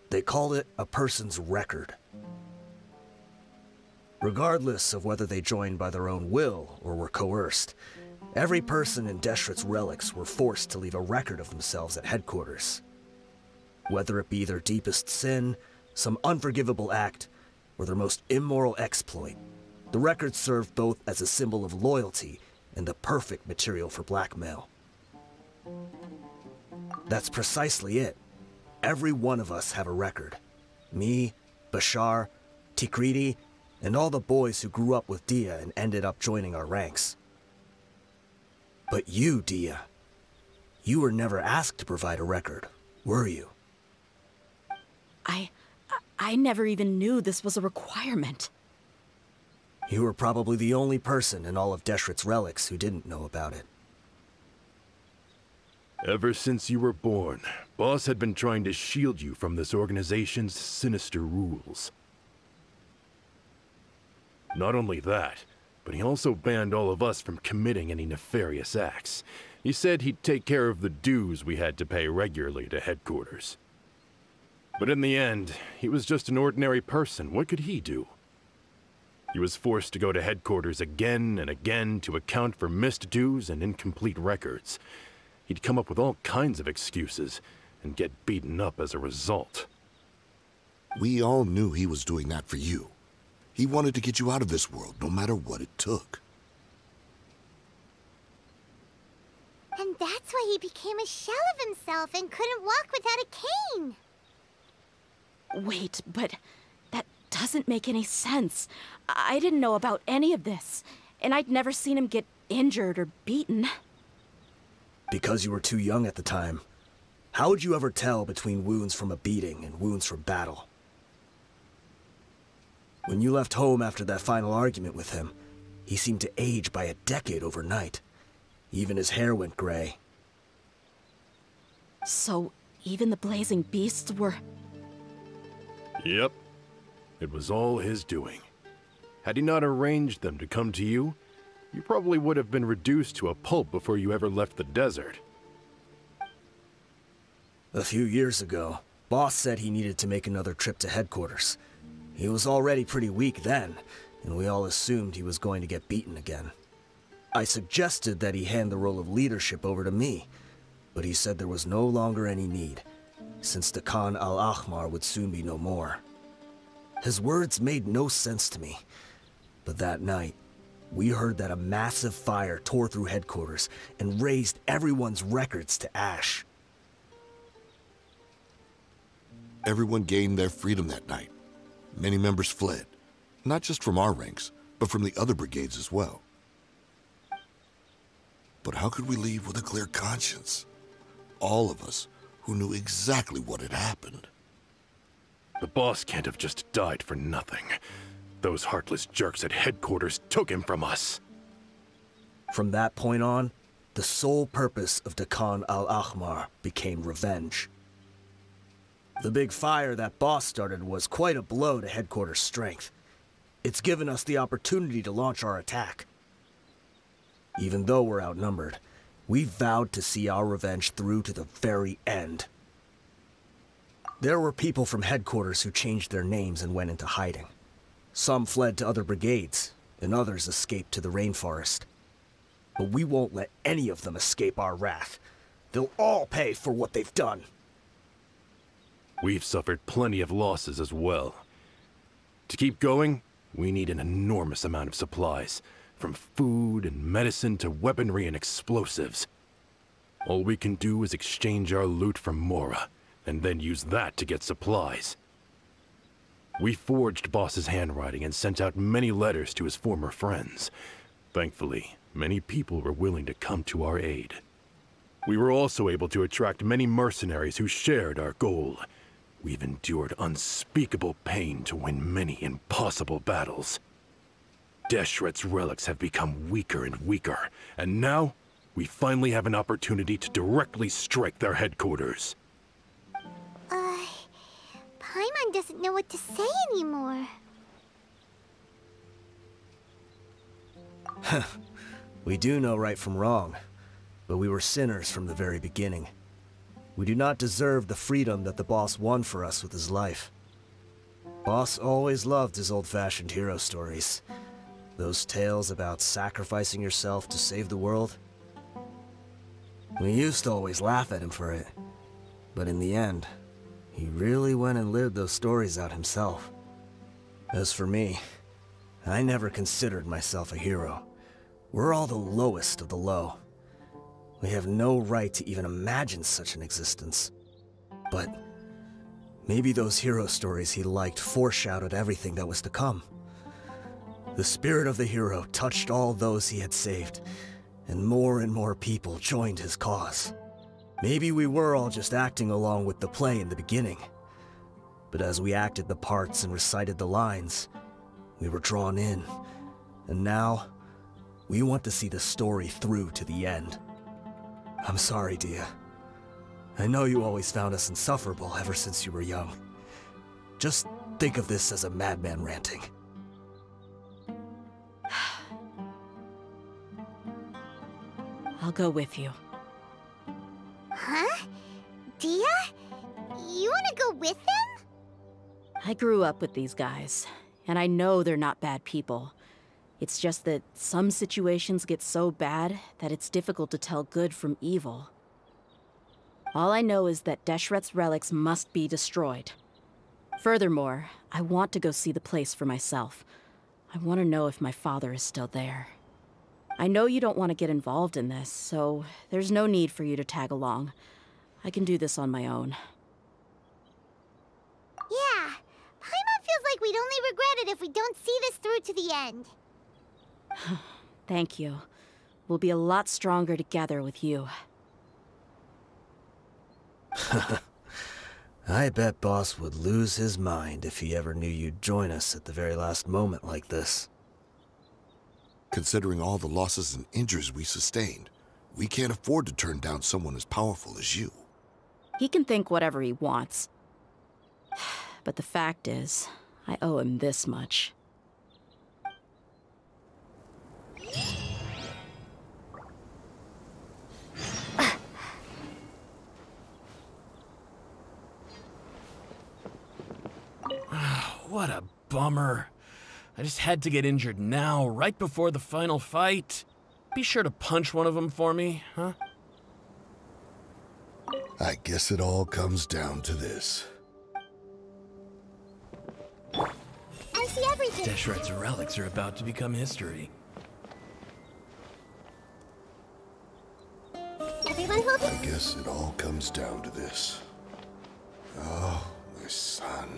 They called it a person's record. Regardless of whether they joined by their own will or were coerced, every person in Deschta's Relics were forced to leave a record of themselves at headquarters. Whether it be their deepest sin, some unforgivable act, or their most immoral exploit, the record served both as a symbol of loyalty and the perfect material for blackmail. That's precisely it. Every one of us have a record. Me, Bashar, Tikriti, and all the boys who grew up with Dia and ended up joining our ranks. But you, Dia, you were never asked to provide a record, were you? I never even knew this was a requirement. You were probably the only person in all of Deschta's Relics who didn't know about it. Ever since you were born, Boss had been trying to shield you from this organization's sinister rules. Not only that, but he also banned all of us from committing any nefarious acts. He said he'd take care of the dues we had to pay regularly to headquarters. But in the end, he was just an ordinary person. What could he do? He was forced to go to headquarters again and again to account for missed dues and incomplete records. He'd come up with all kinds of excuses and get beaten up as a result. We all knew he was doing that for you. He wanted to get you out of this world, no matter what it took. And that's why he became a shell of himself and couldn't walk without a cane. Wait, but that doesn't make any sense. I didn't know about any of this, and I'd never seen him get injured or beaten. Because you were too young at the time. How would you ever tell between wounds from a beating and wounds from battle? When you left home after that final argument with him, he seemed to age by a decade overnight. Even his hair went gray. So, even the blazing beasts were... Yep. It was all his doing. Had he not arranged them to come to you, you probably would have been reduced to a pulp before you ever left the desert. A few years ago, Boss said he needed to make another trip to headquarters. He was already pretty weak then, and we all assumed he was going to get beaten again. I suggested that he hand the role of leadership over to me, but he said there was no longer any need, since the Khan al-Ahmar would soon be no more. His words made no sense to me, but that night, we heard that a massive fire tore through headquarters and razed everyone's records to ash. Everyone gained their freedom that night. Many members fled, not just from our ranks, but from the other brigades as well. But how could we leave with a clear conscience? All of us who knew exactly what had happened. The boss can't have just died for nothing. Those heartless jerks at headquarters took him from us. From that point on, the sole purpose of the Khan al-Ahmar became revenge. The big fire that Boss started was quite a blow to headquarters' strength. It's given us the opportunity to launch our attack. Even though we're outnumbered, we vowed to see our revenge through to the very end. There were people from headquarters who changed their names and went into hiding. Some fled to other brigades, and others escaped to the rainforest. But we won't let any of them escape our wrath. They'll all pay for what they've done. We've suffered plenty of losses as well. To keep going, we need an enormous amount of supplies, from food and medicine to weaponry and explosives. All we can do is exchange our loot from Mora, and then use that to get supplies. We forged Boss's handwriting and sent out many letters to his former friends. Thankfully, many people were willing to come to our aid. We were also able to attract many mercenaries who shared our goal. We've endured unspeakable pain to win many impossible battles. Deschta's relics have become weaker and weaker, and now we finally have an opportunity to directly strike their headquarters. Paimon doesn't know what to say anymore. We do know right from wrong, but we were sinners from the very beginning. We do not deserve the freedom that the boss won for us with his life. Boss always loved his old-fashioned hero stories. Those tales about sacrificing yourself to save the world. We used to always laugh at him for it, but in the end, he really went and lived those stories out himself. As for me, I never considered myself a hero. We're all the lowest of the low. We have no right to even imagine such an existence. But maybe those hero stories he liked foreshadowed everything that was to come. The spirit of the hero touched all those he had saved, and more people joined his cause. Maybe we were all just acting along with the play in the beginning. But as we acted the parts and recited the lines, we were drawn in. And now, we want to see the story through to the end. I'm sorry, Dia. I know you always found us insufferable ever since you were young. Just think of this as a madman ranting. I'll go with you. Huh? Dia? You wanna go with them? I grew up with these guys, and I know they're not bad people. It's just that some situations get so bad that it's difficult to tell good from evil. All I know is that Deschta's relics must be destroyed. Furthermore, I want to go see the place for myself. I want to know if my father is still there. I know you don't want to get involved in this, so there's no need for you to tag along. I can do this on my own. Yeah, Paimon feels like we'd only regret it if we don't see this through to the end. Thank you. We'll be a lot stronger together with you. I bet Boss would lose his mind if he ever knew you'd join us at the very last moment like this. Considering all the losses and injuries we sustained, we can't afford to turn down someone as powerful as you. He can think whatever he wants. But the fact is, I owe him this much. What a bummer. I just had to get injured now, right before the final fight. Be sure to punch one of them for me, huh? I guess it all comes down to this. I see everything. Jaschta's relics are about to become history. Everyone hold it. I guess it all comes down to this. Oh, my son.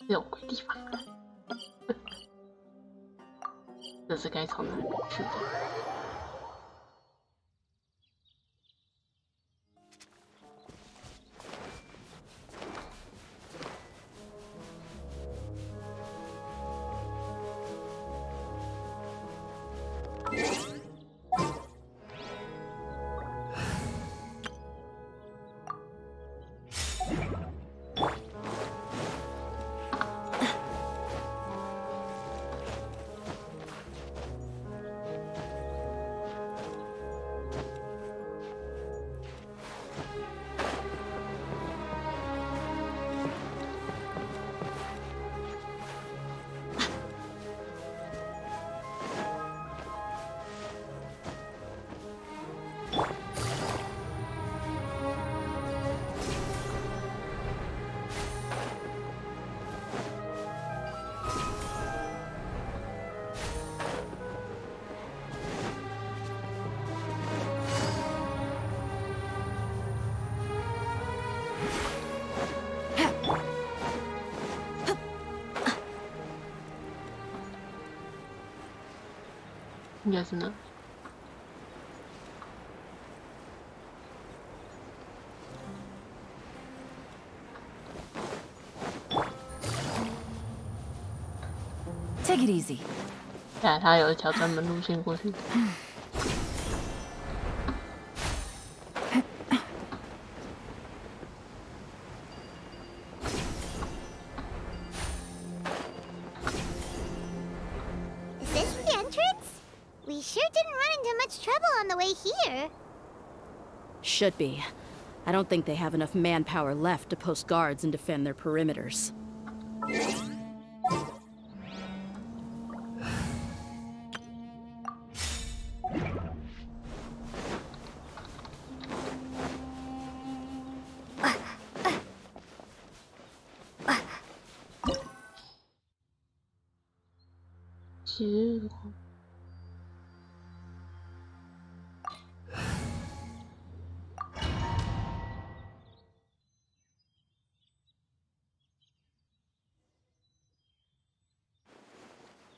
这有鬼地方，这是该从哪里去的？ 应该是呢。Take it easy. 看他有一条专门路线过去。We sure didn't run into much trouble on the way here. Should be. I don't think they have enough manpower left to post guards and defend their perimeters.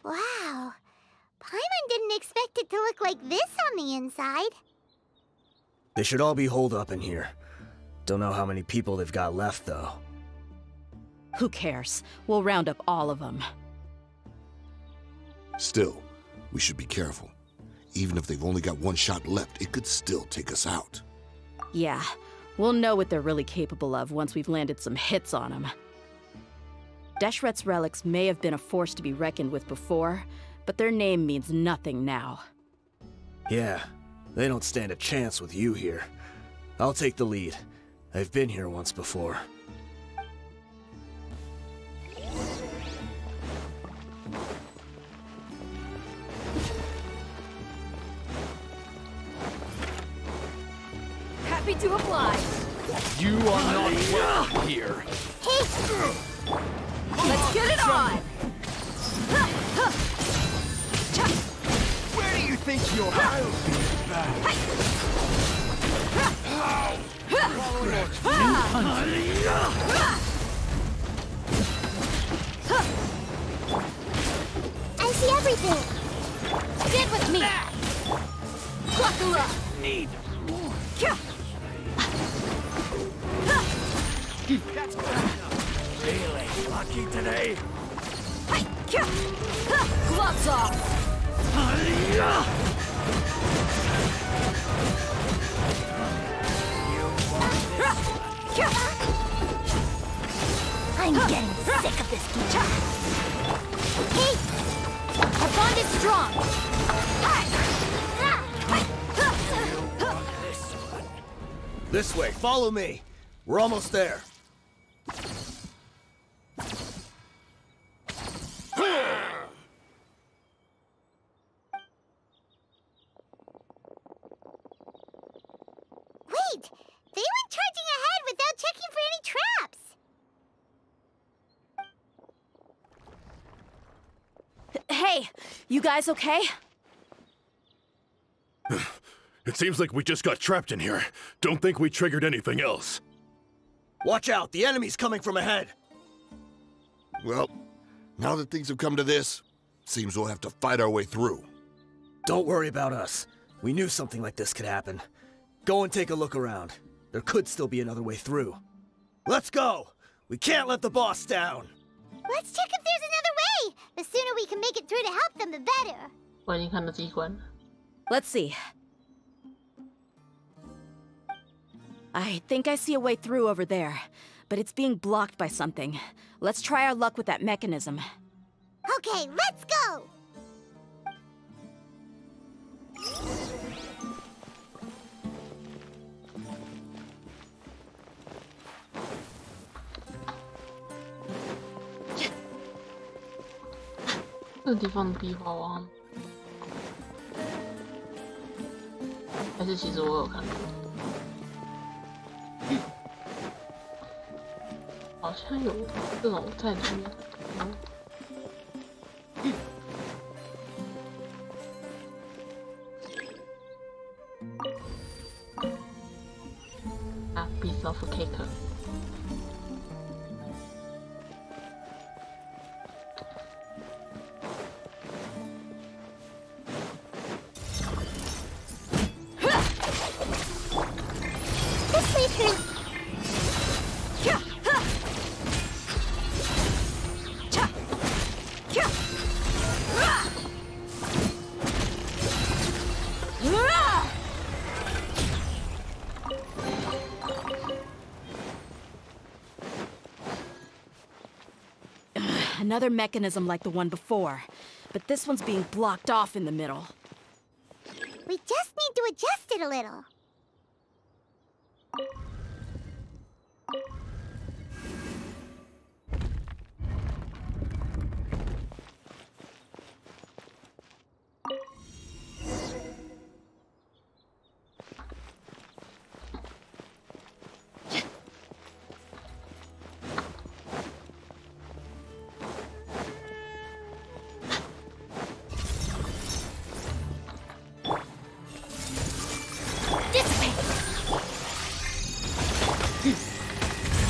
Wow. Paimon didn't expect it to look like this on the inside. They should all be holed up in here. Don't know how many people they've got left, though. Who cares? We'll round up all of them. Still, we should be careful. Even if they've only got one shot left, it could still take us out. Yeah, we'll know what they're really capable of once we've landed some hits on them. Jaschta's relics may have been a force to be reckoned with before, but their name means nothing now. Yeah, they don't stand a chance with you here. I'll take the lead. I've been here once before. Happy to oblige. You are not welcome here. Let's get it on. Where do you think you're going? I see everything. Stand with me. Buckle up. need. That's good enough. Really lucky today. Gloves off! I'm getting sick of this game. Hey! Our bond is strong! This way, follow me. We're almost there. Wait! They went charging ahead without checking for any traps! Hey, you guys okay? It seems like we just got trapped in here. Don't think we triggered anything else. Watch out, the enemy's coming from ahead. Well, now that things have come to this, seems we'll have to fight our way through. Don't worry about us. We knew something like this could happen. Go and take a look around. There could still be another way through. Let's go! We can't let the boss down! Let's check if there's another way! The sooner we can make it through to help them, the better. 我已经看到机关了。 Let's see. I think I see a way through over there, but it's being blocked by something. Let's try our luck with that mechanism. Okay, let's go! This 个地方的壁画我好像还是其实我有看过，好像有这种在里面。啊 ，piece of cake。 Another mechanism like the one before, but this one's being blocked off in the middle. We just need to adjust it a little.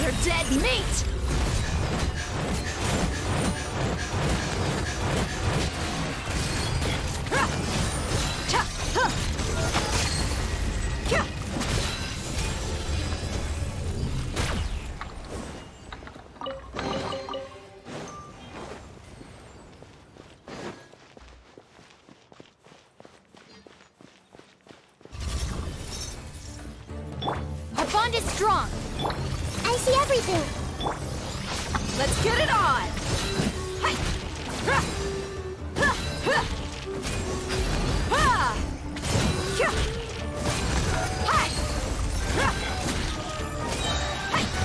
You're dead meat! Our bond is strong. I see everything. Let's get it on!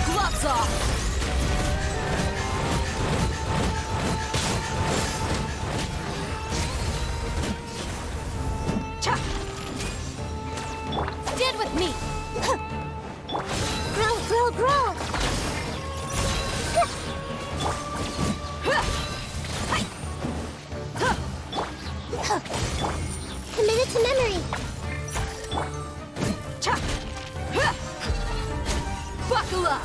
Gloves off! Stand with me! Growl, growl, growl. Committed to memory. Buckle up!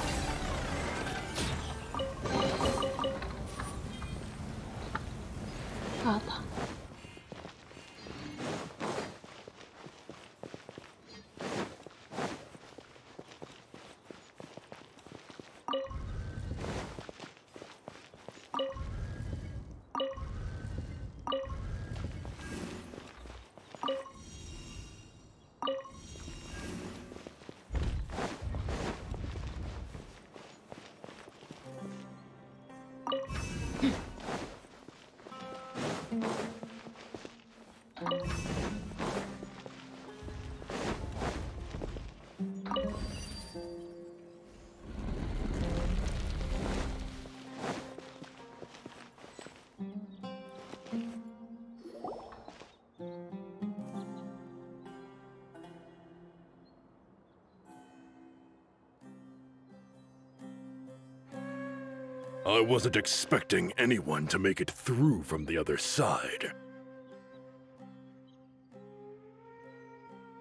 I wasn't expecting anyone to make it through from the other side.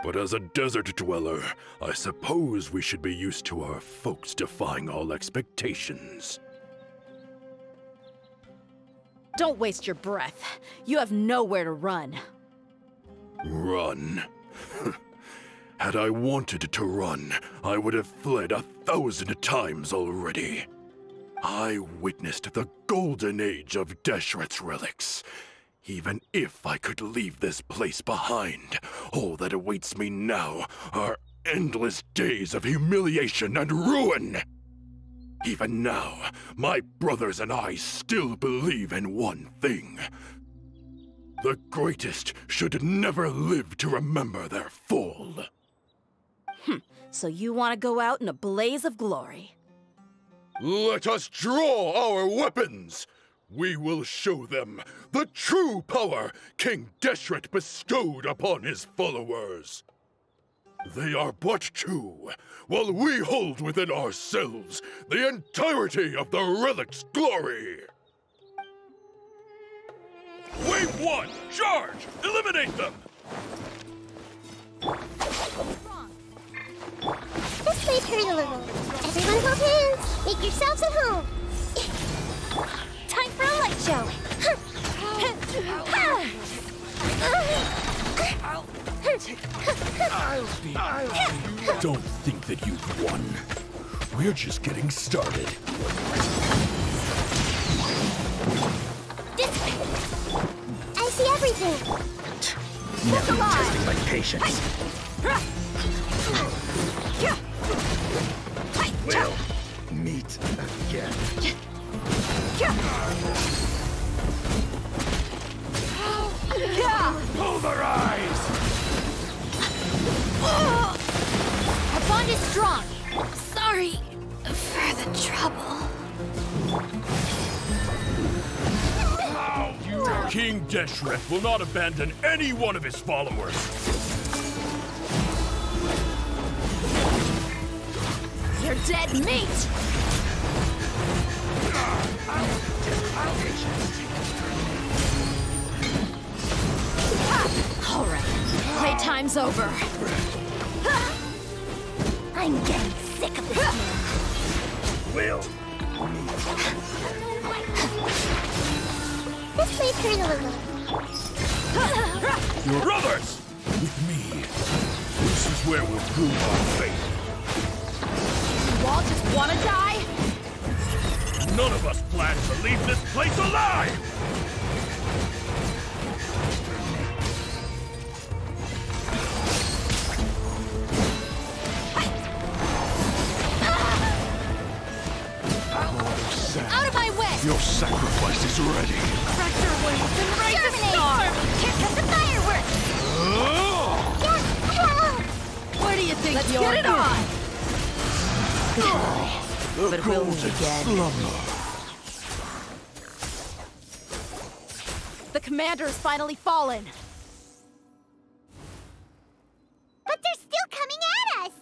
But as a desert dweller, I suppose we should be used to our folks defying all expectations. Don't waste your breath. You have nowhere to run. Run? Had I wanted to run, I would have fled 1,000 times already. I witnessed the golden age of Deschret's relics. Even if I could leave this place behind, all that awaits me now are endless days of humiliation and ruin. Even now, my brothers and I still believe in one thing. The greatest should never live to remember their fall. So you want to go out in a blaze of glory? Let us draw our weapons! We will show them the true power King Deschret bestowed upon his followers. They are but two, while we hold within ourselves the entirety of the relic's glory. Wave 1, charge! Eliminate them! This may hurt a little. Everyone hold hands. Make yourselves at home. Time for a light show. Don't think that you've won. We're just getting started. This way. I see everything. Never testing my patience. We'll meet again. Pulverize! Our bond is strong. Sorry for the trouble. King Deschret will not abandon any one of his followers. You're dead meat! All right, playtime's over. I'm getting sick of this. We'll This may hurt a little. Your brothers! With me, this is where we'll prove our faith. You all just wanna die? None of us plan to leave this place alive! Out of my way! Your sacrifice is ready. Pressure wounds and raise the storm! Here come the fireworks. Where do you think Let's you're get it on! But we'll meet again. The commander has finally fallen. But they're still coming at us.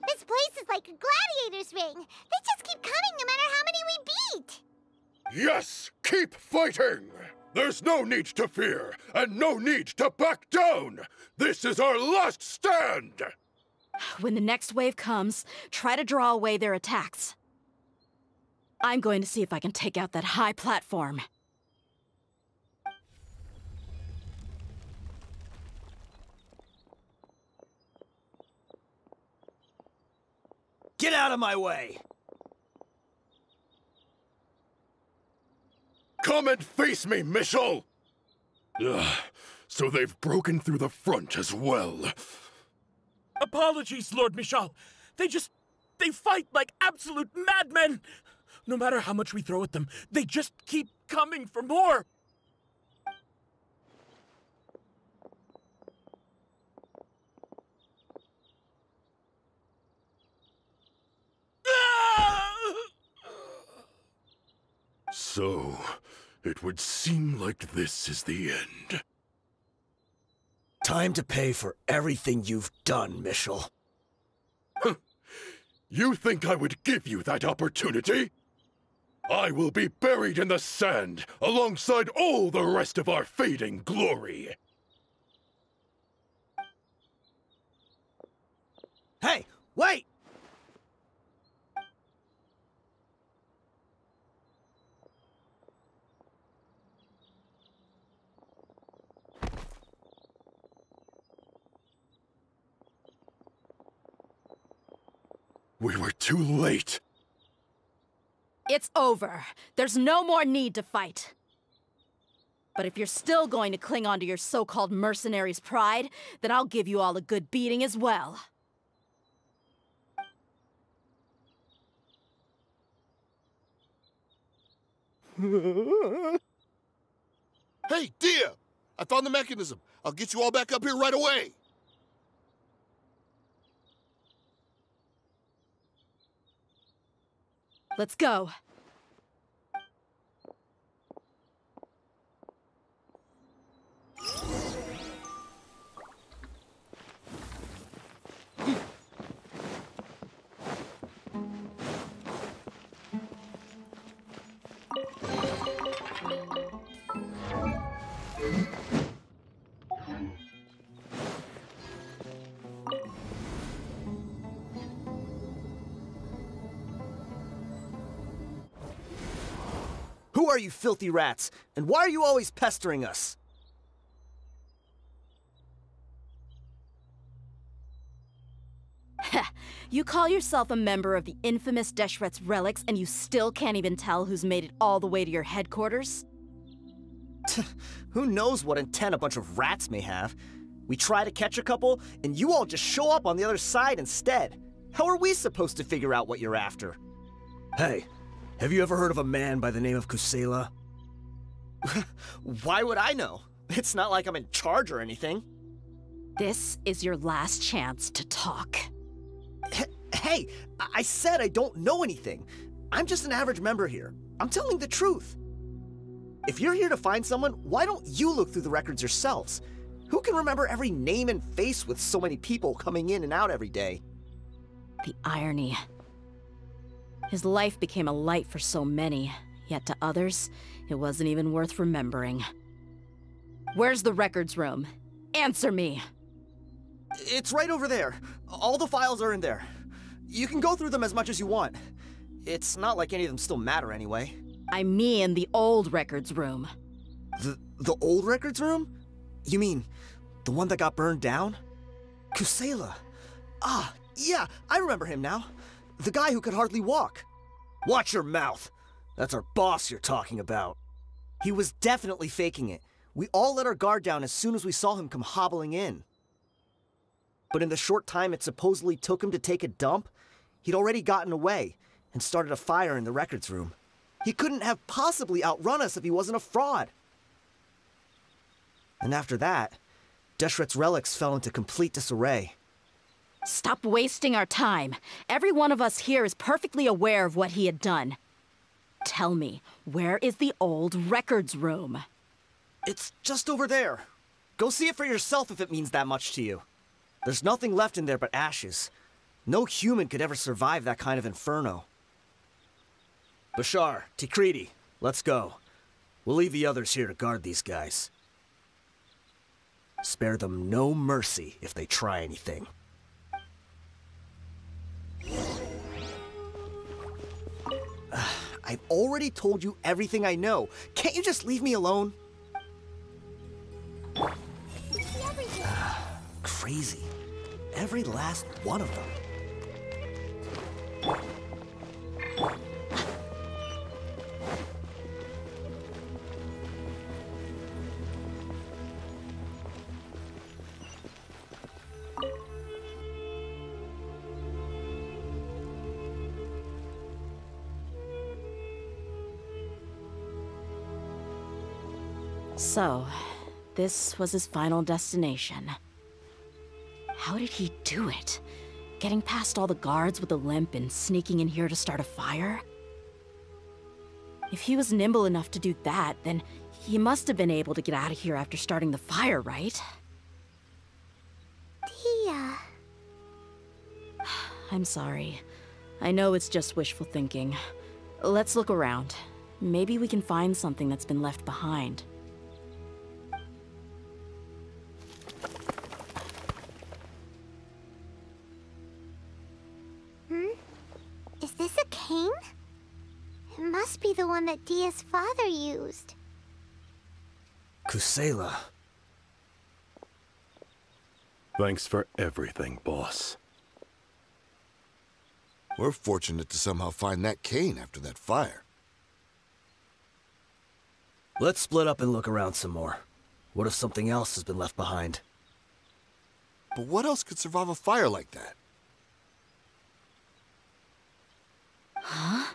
This place is like a gladiator's ring. They just keep coming no matter how many we beat. Yes, keep fighting! There's no need to fear, and no need to back down! This is our last stand! When the next wave comes, try to draw away their attacks. I'm going to see if I can take out that high platform. get out of my way. Come and face me, Michel! So they've broken through the front as well. Apologies, Lord Michel. They fight like absolute madmen. No matter how much we throw at them, they just keep coming for more. So, it would seem like this is the end. Time to pay for everything you've done, Michel. You think I would give you that opportunity? I will be buried in the sand alongside all the rest of our fading glory. Hey, wait! We were too late. It's over. There's no more need to fight. But if you're still going to cling on to your so-called mercenary's pride, then I'll give you all a good beating as well. Hey, Dia! I found the mechanism. I'll get you all back up here right away. Let's go. Who are you filthy rats? And why are you always pestering us? You call yourself a member of the infamous Deschret's relics, and you still can't even tell who's made it all the way to your headquarters? Who knows what intent a bunch of rats may have? We try to catch a couple, and you all just show up on the other side instead. How are we supposed to figure out what you're after? Hey, have you ever heard of a man by the name of Kusela? Why would I know? It's not like I'm in charge or anything. This is your last chance to talk. Hey, I said I don't know anything. I'm just an average member here. I'm telling the truth. If you're here to find someone, why don't you look through the records yourselves? Who can remember every name and face with so many people coming in and out every day? The irony. His life became a light for so many, yet to others, it wasn't even worth remembering. Where's the records room? Answer me! It's right over there. All the files are in there. You can go through them as much as you want. It's not like any of them still matter anyway. I mean the old records room. The old records room? You mean the one that got burned down? Kusela. Ah, yeah, I remember him now. The guy who could hardly walk. Watch your mouth. That's our boss you're talking about. He was definitely faking it. We all let our guard down as soon as we saw him come hobbling in. But in the short time it supposedly took him to take a dump, he'd already gotten away and started a fire in the records room. He couldn't have possibly outrun us if he wasn't a fraud. And after that, Deschret's relics fell into complete disarray. Stop wasting our time. Every one of us here is perfectly aware of what he had done. Tell me, where is the old records room? It's just over there. Go see it for yourself if it means that much to you. There's nothing left in there but ashes. No human could ever survive that kind of inferno. Bashar, Tikriti, let's go. We'll leave the others here to guard these guys. Spare them no mercy if they try anything. I've already told you everything I know. Can't you just leave me alone? Crazy. Every last one of them. So, this was his final destination. How did he do it? Getting past all the guards with a limp and sneaking in here to start a fire? If he was nimble enough to do that, then he must have been able to get out of here after starting the fire, right? Tia. I'm sorry. I know it's just wishful thinking. Let's look around. Maybe we can find something that's been left behind. Is this a cane? It must be the one that Dia's father used. Kusela. Thanks for everything, boss. We're fortunate to somehow find that cane after that fire. Let's split up and look around some more. What if something else has been left behind? But what else could survive a fire like that? Huh?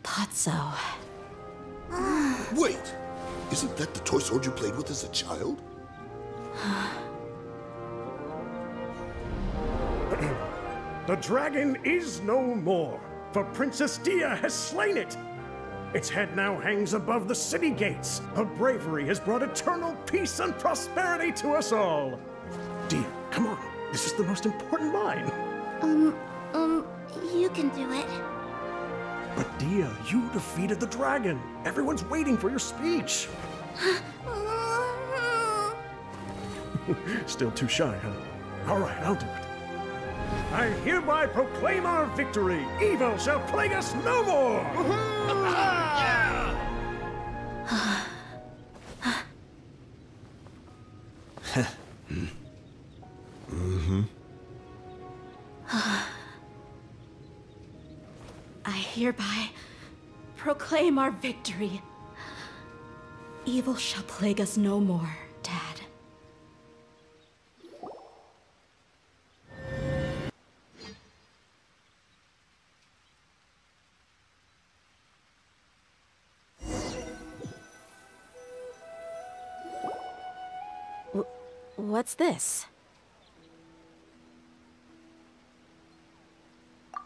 Thought so. Wait! Isn't that the toy sword you played with as a child? The dragon is no more, for Princess Dia has slain it. Its head now hangs above the city gates. Her bravery has brought eternal peace and prosperity to us all. Dia, come on. This is the most important line. You can do it. But Dia, you defeated the dragon. Everyone's waiting for your speech. Still too shy, huh? All right, I'll do it. I hereby proclaim our victory. Evil shall plague us no more. I hereby proclaim our victory. Evil shall plague us no more, Dad. What's this?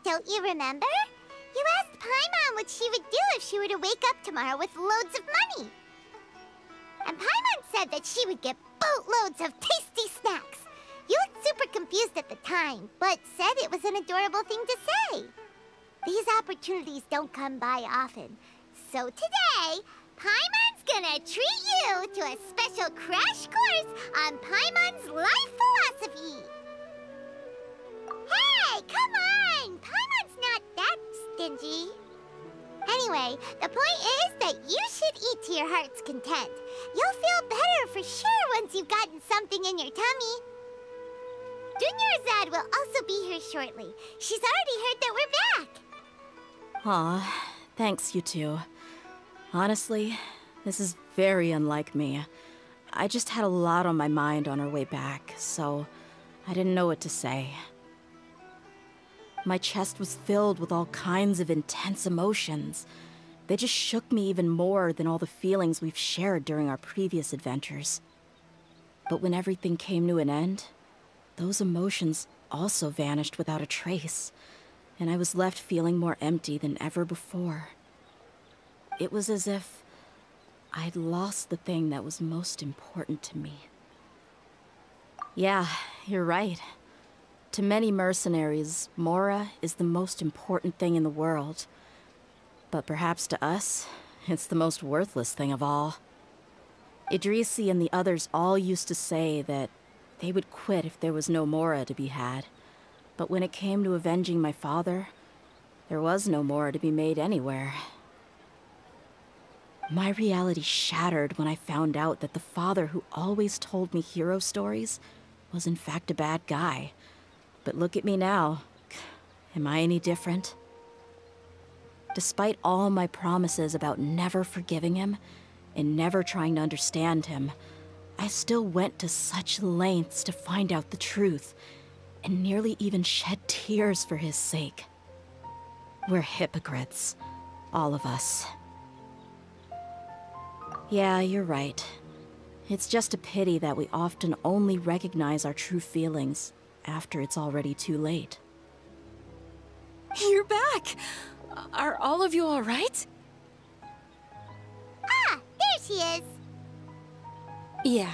Don't you remember? You asked Paimon what she would do if she were to wake up tomorrow with loads of money. And Paimon said that she would get boatloads of tasty snacks. You looked super confused at the time, but said it was an adorable thing to say. These opportunities don't come by often. So today, Paimon's gonna treat you to a special crash course on Paimon's life philosophy. Hey, come on! Paimon's not that stingy. Anyway, the point is that you should eat to your heart's content. You'll feel better for sure once you've gotten something in your tummy. Dunyarzad will also be here shortly. She's already heard that we're back. Aw, thanks, you two. Honestly, this is very unlike me. I just had a lot on my mind on our way back, so I didn't know what to say. My chest was filled with all kinds of intense emotions. They just shook me even more than all the feelings we've shared during our previous adventures. But when everything came to an end, those emotions also vanished without a trace, and I was left feeling more empty than ever before. It was as if I'd lost the thing that was most important to me. Yeah, you're right. To many mercenaries, Mora is the most important thing in the world. But perhaps to us, it's the most worthless thing of all. Idrisi and the others all used to say that they would quit if there was no Mora to be had. But when it came to avenging my father, there was no Mora to be made anywhere. My reality shattered when I found out that the father who always told me hero stories was in fact a bad guy. But look at me now. Am I any different? Despite all my promises about never forgiving him and never trying to understand him, I still went to such lengths to find out the truth and nearly even shed tears for his sake. We're hypocrites, all of us. Yeah, you're right. It's just a pity that we often only recognize our true feelings after it's already too late. You're back! Are all of you all right? Ah, there she is. Yeah.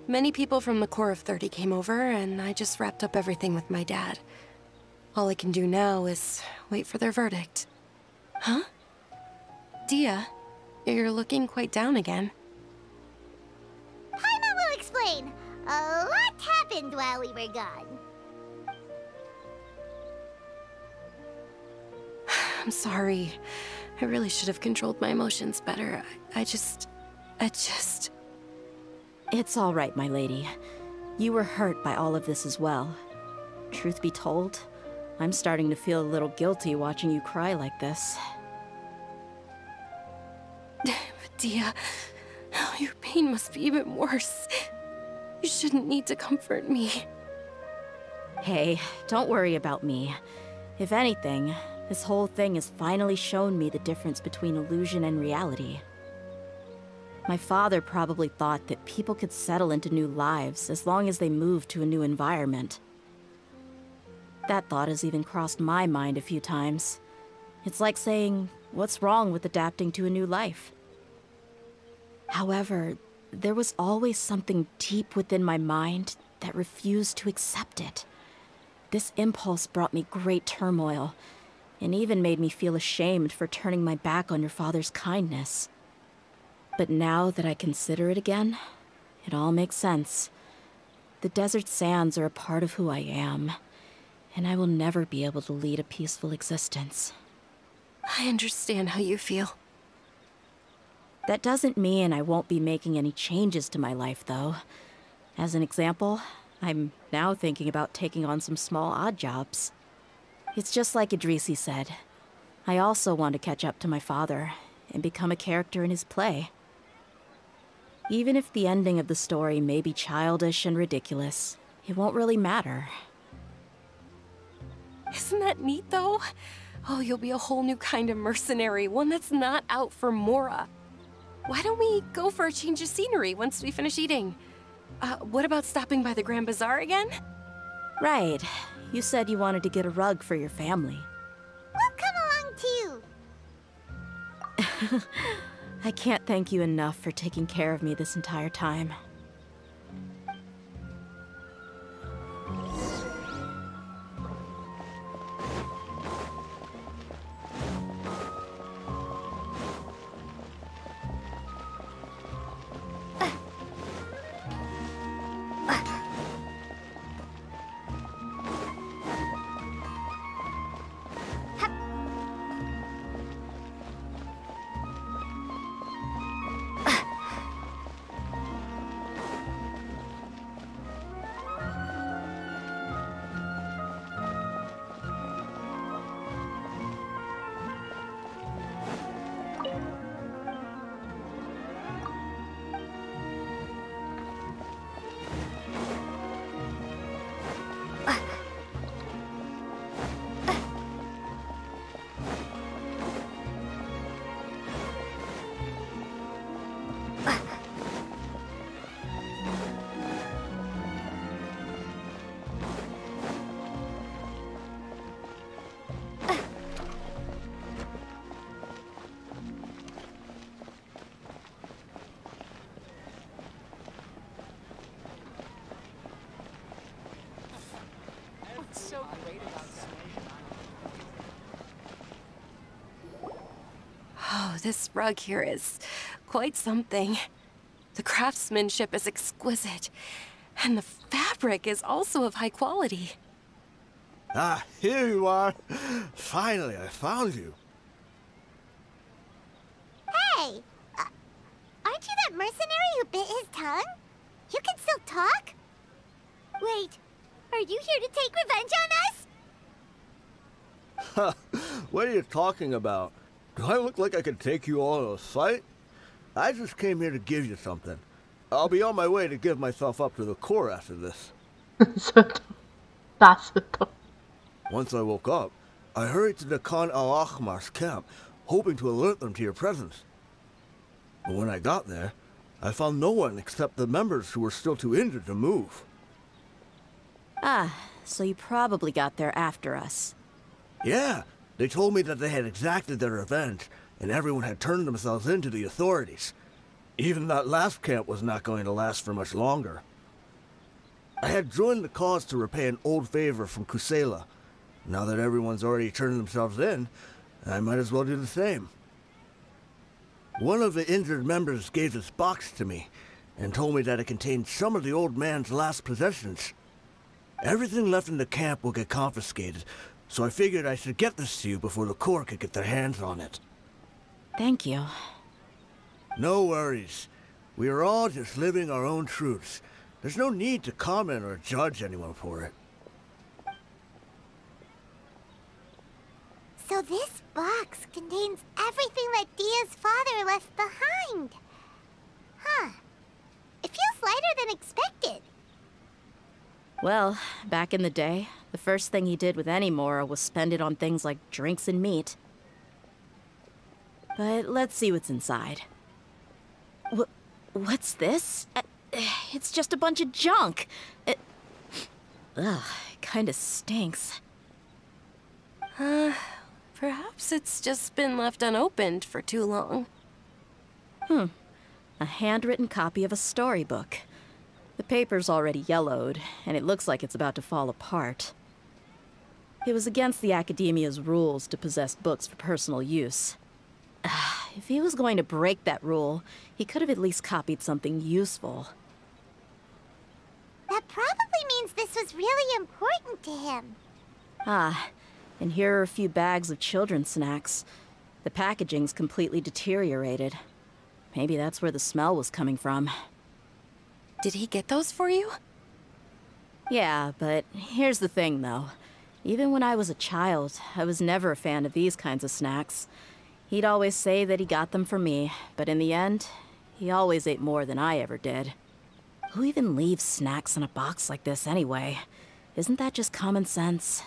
Many people from the Corps of 30 came over, and I just wrapped up everything with my dad. All I can do now is wait for their verdict. Huh? Dia, you're looking quite down again. Paimon will explain. A lot happened while we were gone. I'm sorry. I really should have controlled my emotions better. I just... It's all right, my lady. You were hurt by all of this as well. Truth be told, I'm starting to feel a little guilty watching you cry like this. Dia, your pain must be even worse. You shouldn't need to comfort me. Hey, don't worry about me. If anything, this whole thing has finally shown me the difference between illusion and reality. My father probably thought that people could settle into new lives as long as they moved to a new environment. That thought has even crossed my mind a few times. It's like saying, what's wrong with adapting to a new life? However, there was always something deep within my mind that refused to accept it. This impulse brought me great turmoil, and even made me feel ashamed for turning my back on your father's kindness. But now that I consider it again, it all makes sense. The desert sands are a part of who I am, and I will never be able to lead a peaceful existence. I understand how you feel. That doesn't mean I won't be making any changes to my life, though. As an example, I'm now thinking about taking on some small odd jobs. It's just like Idrisi said. I also want to catch up to my father and become a character in his play. Even if the ending of the story may be childish and ridiculous, it won't really matter. Isn't that neat, though? Oh, you'll be a whole new kind of mercenary, one that's not out for Mora. Why don't we go for a change of scenery once we finish eating? What about stopping by the Grand Bazaar again? Right. You said you wanted to get a rug for your family. We'll come along too. I can't thank you enough for taking care of me this entire time. Oh, this rug here is quite something. The craftsmanship is exquisite, and the fabric is also of high quality. Ah, here you are. Finally, I found you. Hey! Aren't you that mercenary who bit his tongue? You can still talk? Wait, are you here to take revenge on us? What are you talking about? Do I look like I could take you all in a fight? I just came here to give you something. I'll be on my way to give myself up to the Corps after this. Once I woke up, I hurried to the Khan al-Ahmar's camp, hoping to alert them to your presence. But when I got there, I found no one except the members who were still too injured to move. Ah, so you probably got there after us. Yeah, they told me that they had exacted their revenge, and everyone had turned themselves in to the authorities. Even that last camp was not going to last for much longer. I had joined the cause to repay an old favor from Kusela. Now that everyone's already turned themselves in, I might as well do the same. One of the injured members gave this box to me, and told me that it contained some of the old man's last possessions. Everything left in the camp will get confiscated, so I figured I should get this to you before the Corps could get their hands on it. Thank you. No worries. We are all just living our own truths. There's no need to comment or judge anyone for it. So this box contains everything that Dia's father left behind. Huh. It feels lighter than expected. Well, back in the day, the first thing he did with any Mora was spend it on things like drinks and meat. But let's see what's inside. What's this? It's just a bunch of junk. It kinda stinks. Perhaps it's just been left unopened for too long. A handwritten copy of a storybook. The paper's already yellowed, and it looks like it's about to fall apart. It was against the Academia's rules to possess books for personal use. If he was going to break that rule, he could have at least copied something useful. That probably means this was really important to him. And here are a few bags of children's snacks. The packaging's completely deteriorated. Maybe that's where the smell was coming from. Did he get those for you? Yeah, but here's the thing, though. Even when I was a child, I was never a fan of these kinds of snacks. He'd always say that he got them for me, but in the end, he always ate more than I ever did. Who even leaves snacks in a box like this anyway? Isn't that just common sense?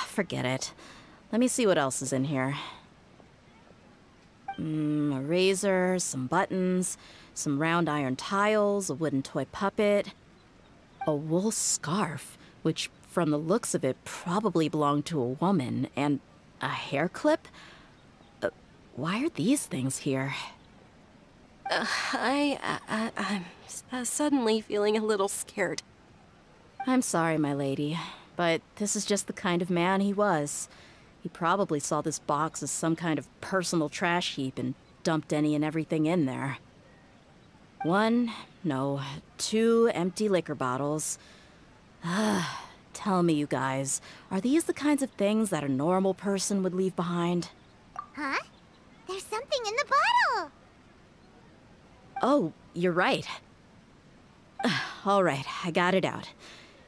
Forget it. Let me see what else is in here. A razor, some buttons, some round iron tiles, a wooden toy puppet, a wool scarf, which from the looks of it probably belonged to a woman, and a hair clip? Why are these things here? I'm suddenly feeling a little scared. I'm sorry, my lady, but this is just the kind of man he was. He probably saw this box as some kind of personal trash heap and dumped any and everything in there. 2 empty liquor bottles. Tell me, you guys, are these the kinds of things that a normal person would leave behind? Huh? There's something in the bottle! Oh, you're right. All right, I got it out.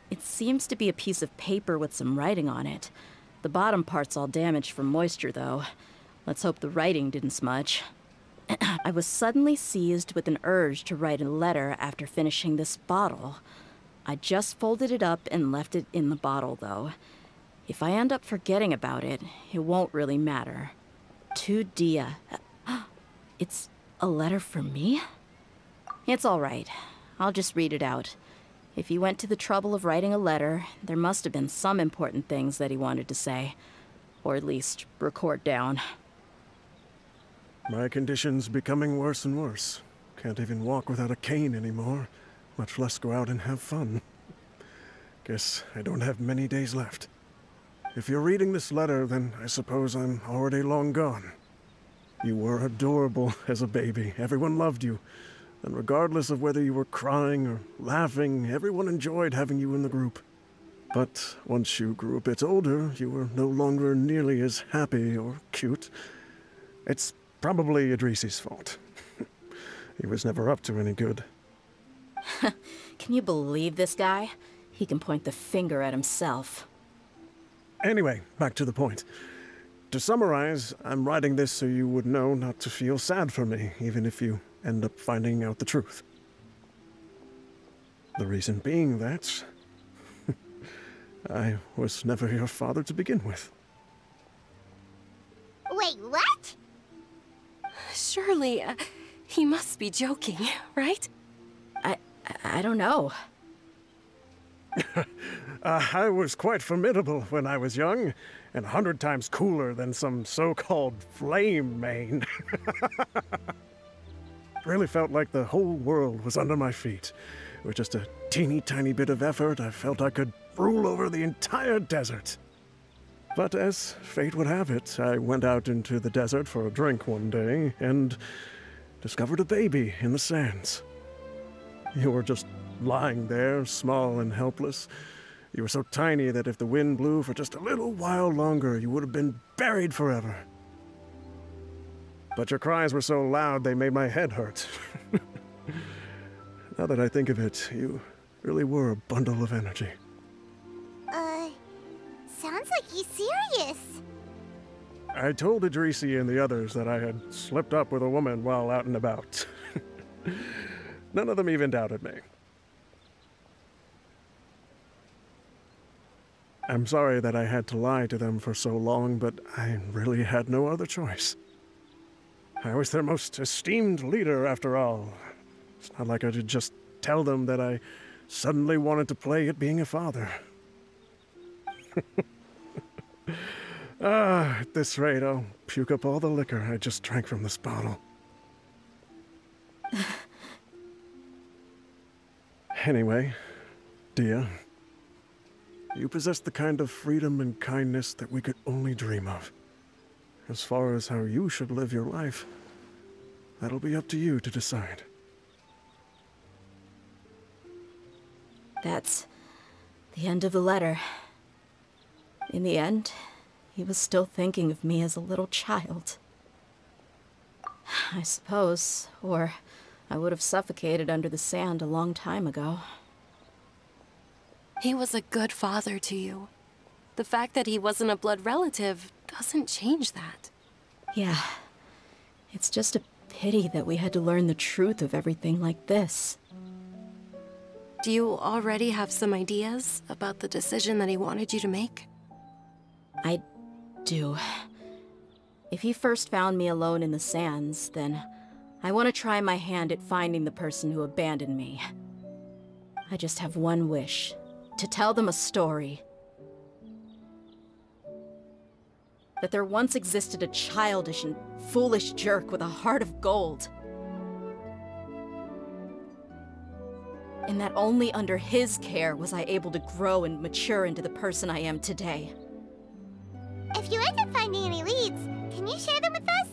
It seems to be a piece of paper with some writing on it. The bottom part's all damaged from moisture, though. Let's hope the writing didn't smudge. I was suddenly seized with an urge to write a letter after finishing this bottle. I just folded it up and left it in the bottle, though. If I end up forgetting about it, it won't really matter. To Dia. It's a letter for me? It's all right. I'll just read it out. If he went to the trouble of writing a letter, there must have been some important things that he wanted to say. Or at least record down. My condition's becoming worse and worse. Can't even walk without a cane anymore, much less go out and have fun. Guess I don't have many days left. If you're reading this letter, then I suppose I'm already long gone. You were adorable as a baby. Everyone loved you. And regardless of whether you were crying or laughing, everyone enjoyed having you in the group. But once you grew a bit older, you were no longer nearly as happy or cute. It's probably Idrisi's fault. He was never up to any good. Can you believe this guy? He can point the finger at himself. Anyway, back to the point. To summarize, I'm writing this so you would know not to feel sad for me, even if you end up finding out the truth. The reason being that I was never your father to begin with. Wait, what? Surely, He must be joking, right? I don't know. I was quite formidable when I was young, and 100 times cooler than some so-called flame main. Really felt like the whole world was under my feet. With just a teeny tiny bit of effort, I felt I could rule over the entire desert. But as fate would have it, I went out into the desert for a drink one day and discovered a baby in the sands. You were just lying there, small and helpless. You were so tiny that if the wind blew for just a little while longer, you would have been buried forever. But your cries were so loud they made my head hurt. Now that I think of it, you really were a bundle of energy. Sounds like he's serious. I told Idrisi and the others that I had slipped up with a woman while out and about. None of them even doubted me. I'm sorry that I had to lie to them for so long, but I really had no other choice. I was their most esteemed leader, after all. It's not like I could just tell them that I suddenly wanted to play at being a father. At this rate, I'll puke up all the liquor I just drank from this bottle. Anyway, Dia, you possess the kind of freedom and kindness that we could only dream of. As far as how you should live your life, that'll be up to you to decide. That's the end of the letter. In the end, he was still thinking of me as a little child. I suppose, or I would have suffocated under the sand a long time ago. He was a good father to you. The fact that he wasn't a blood relative doesn't change that. Yeah. It's just a pity that we had to learn the truth of everything like this. Do you already have some ideas about the decision that he wanted you to make? I do. If he first found me alone in the sands, then I want to try my hand at finding the person who abandoned me. I just have one wish. To tell them a story. That there once existed a childish and foolish jerk with a heart of gold. And that only under his care was I able to grow and mature into the person I am today. If you end up finding any leads, can you share them with us?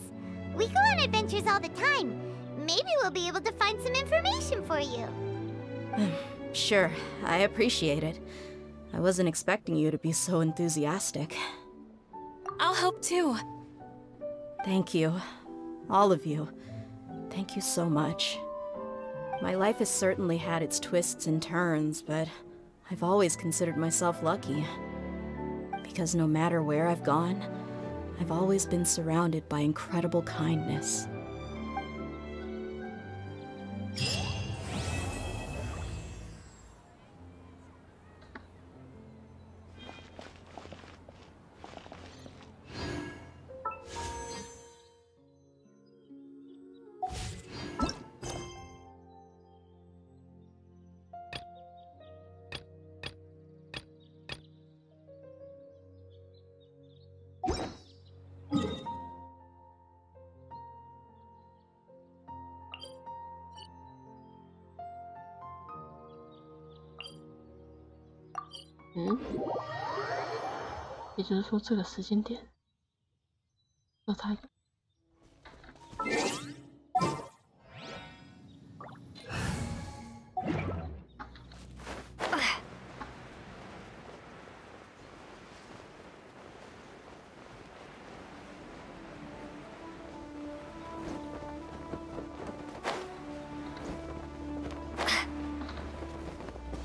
We go on adventures all the time. Maybe we'll be able to find some information for you. Sure, I appreciate it. I wasn't expecting you to be so enthusiastic. I'll help too. Thank you. All of you. Thank you so much. My life has certainly had its twists and turns, but I've always considered myself lucky. Because no matter where I've gone, I've always been surrounded by incredible kindness.也就是说，这个时间点，要他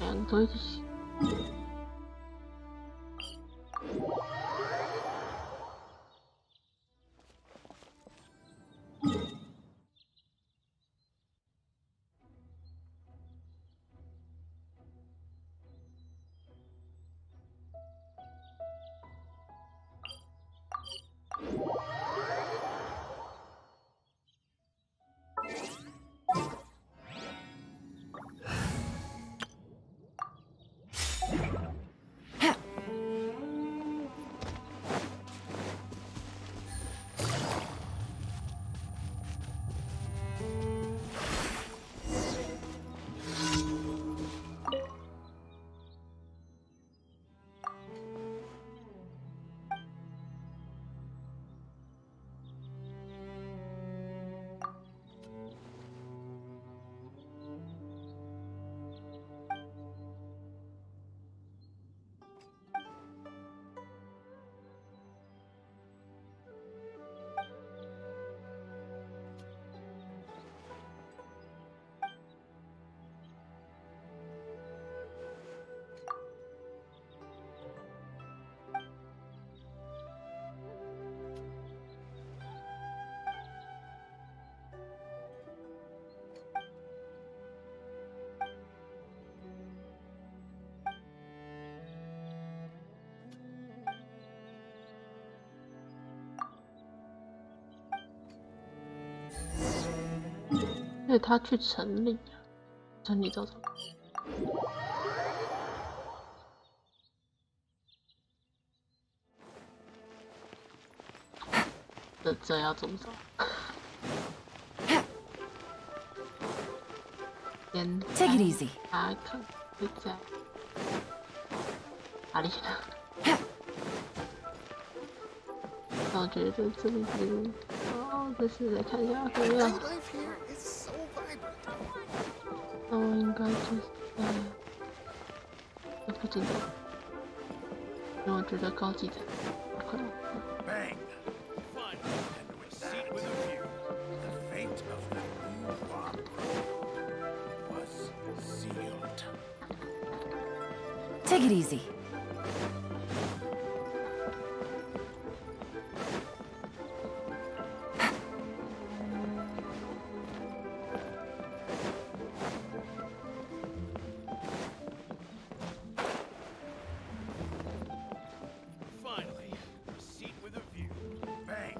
两个都一起。所以他去城里，城里找找。这要怎么找？先 Take it easy。他可能会在哪里呢？我觉得这里是这是来看一下河呀。那我应该就是在附近的，因为我觉得高级的有可能。Take it easy. Finally, a seat with a view. Bang!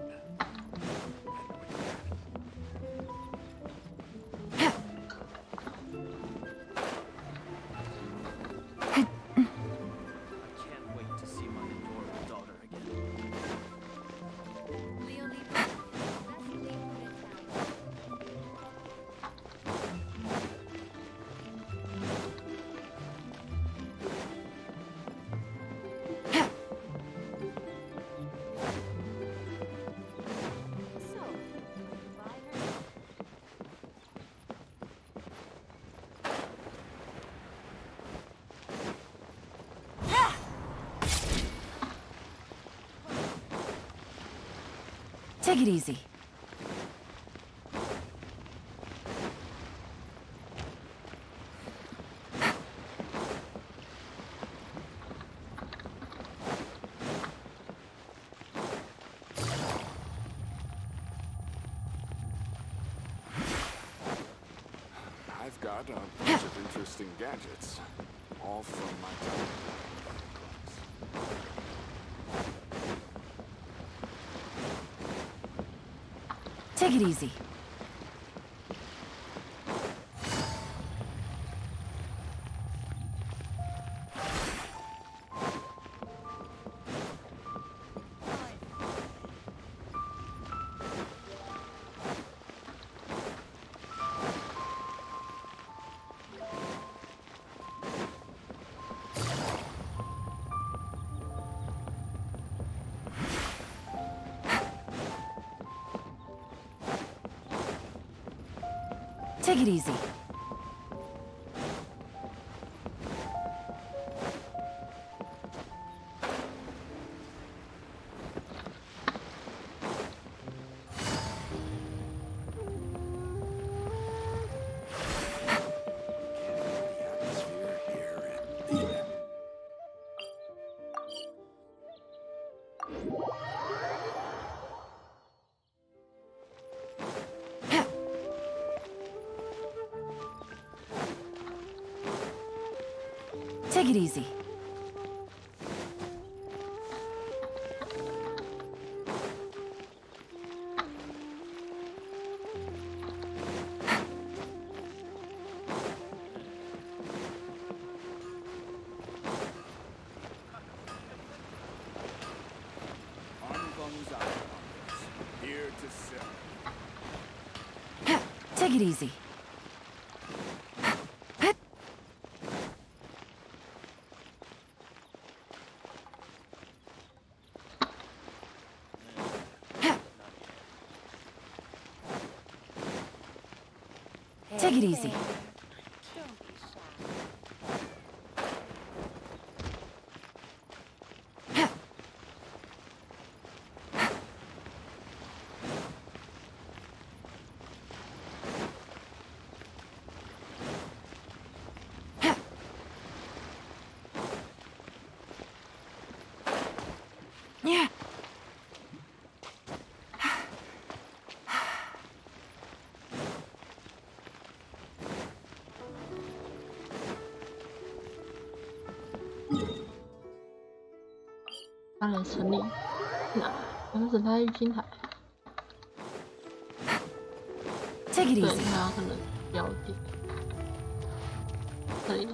Take it easy. I've got a bunch of interesting gadgets, all from my time. Take it easy. Take it easy. Take it easy. Here to sell. Take it easy. Take it easy. Yeah.当然城里哪？我们等他玉金海。Take it 对， easy. 他可能标点。这里。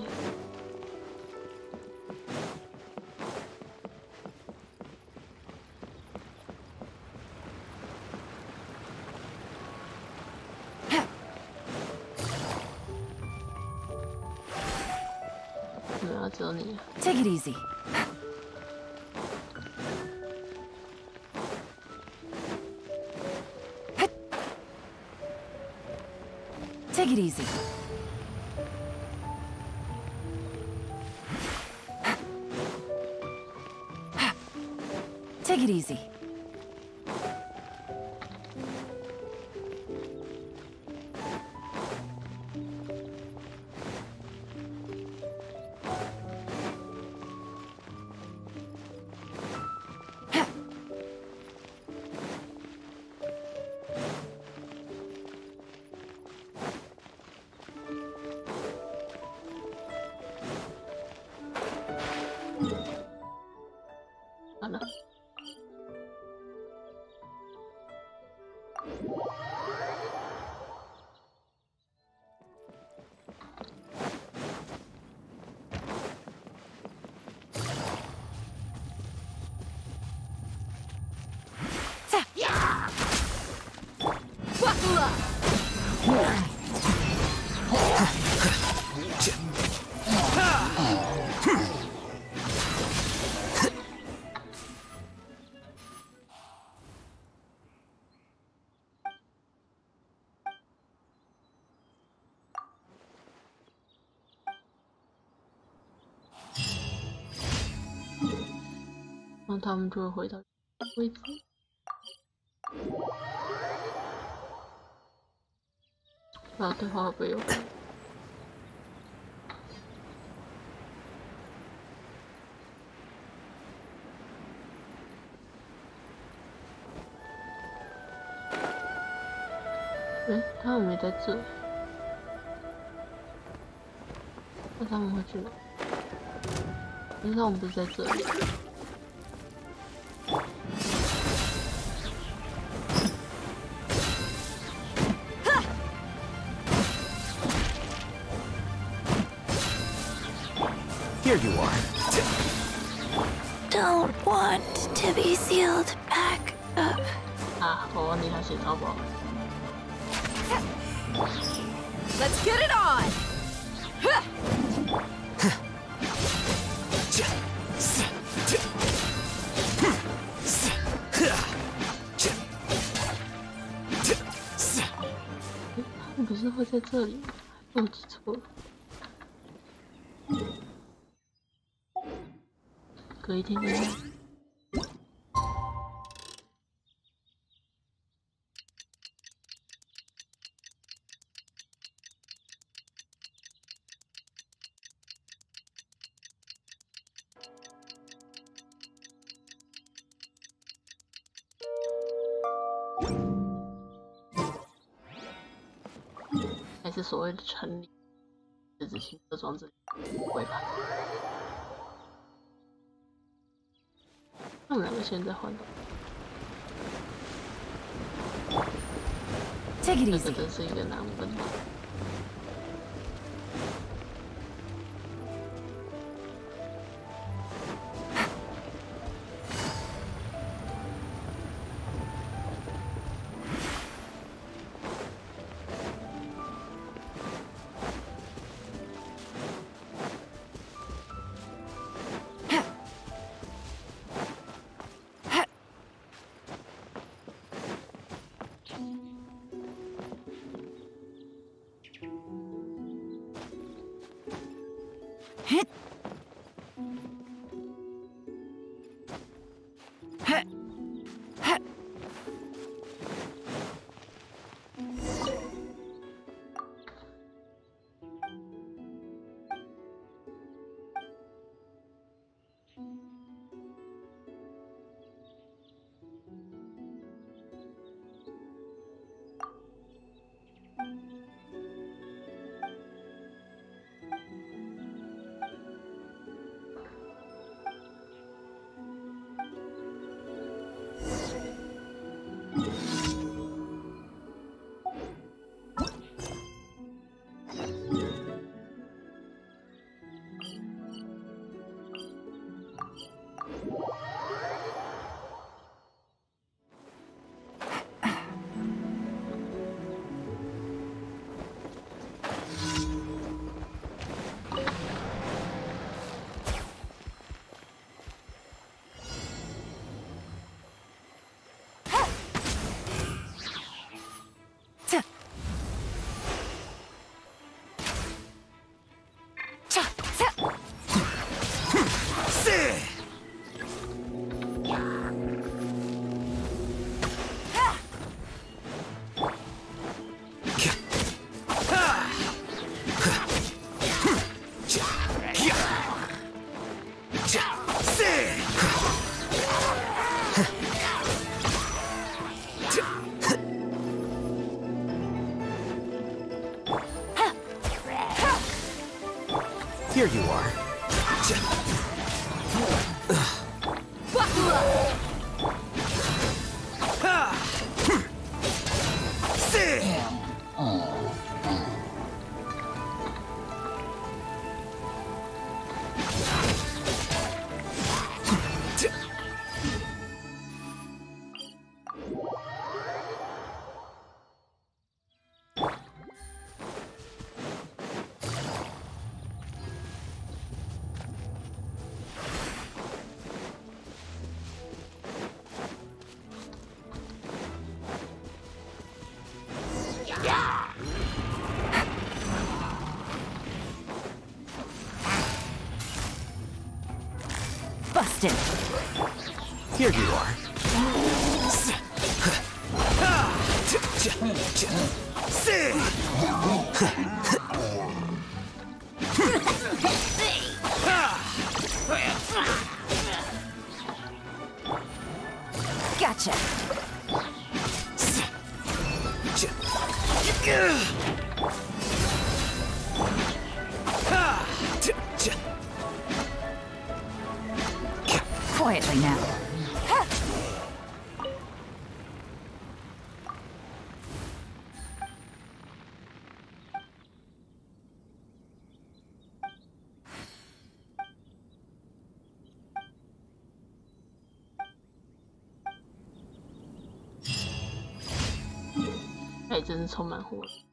没有，只有你。Take it easy. Take it easy. Take it easy.然后他们就会回到位置。不知道对话会不会有？哎，他们没在这，那他们会去哪？因为他们不是在这里。Here you are. Don't want to be sealed back up. 啊，我忘记他写超薄。Let's get it on! 他们不是会在这里吗？我记错了。隔一天就来。还是所谓的城里，这只行车装置会吧？他们两个现在换的。Take it 这 easy. 真是一个难问题。Busted. Here you are. Gotcha. Quietly now.哎，真是充满活力。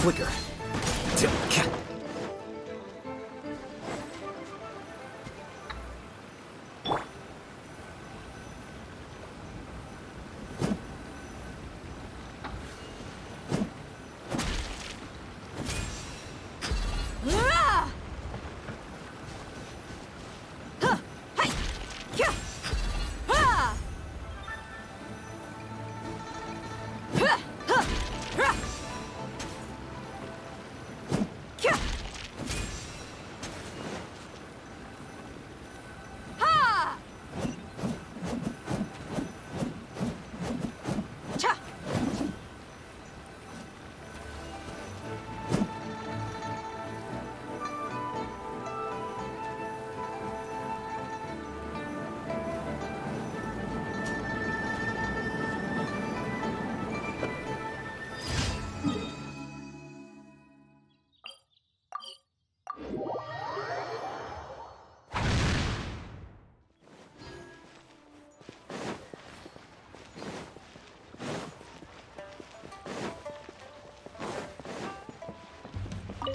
Flicker.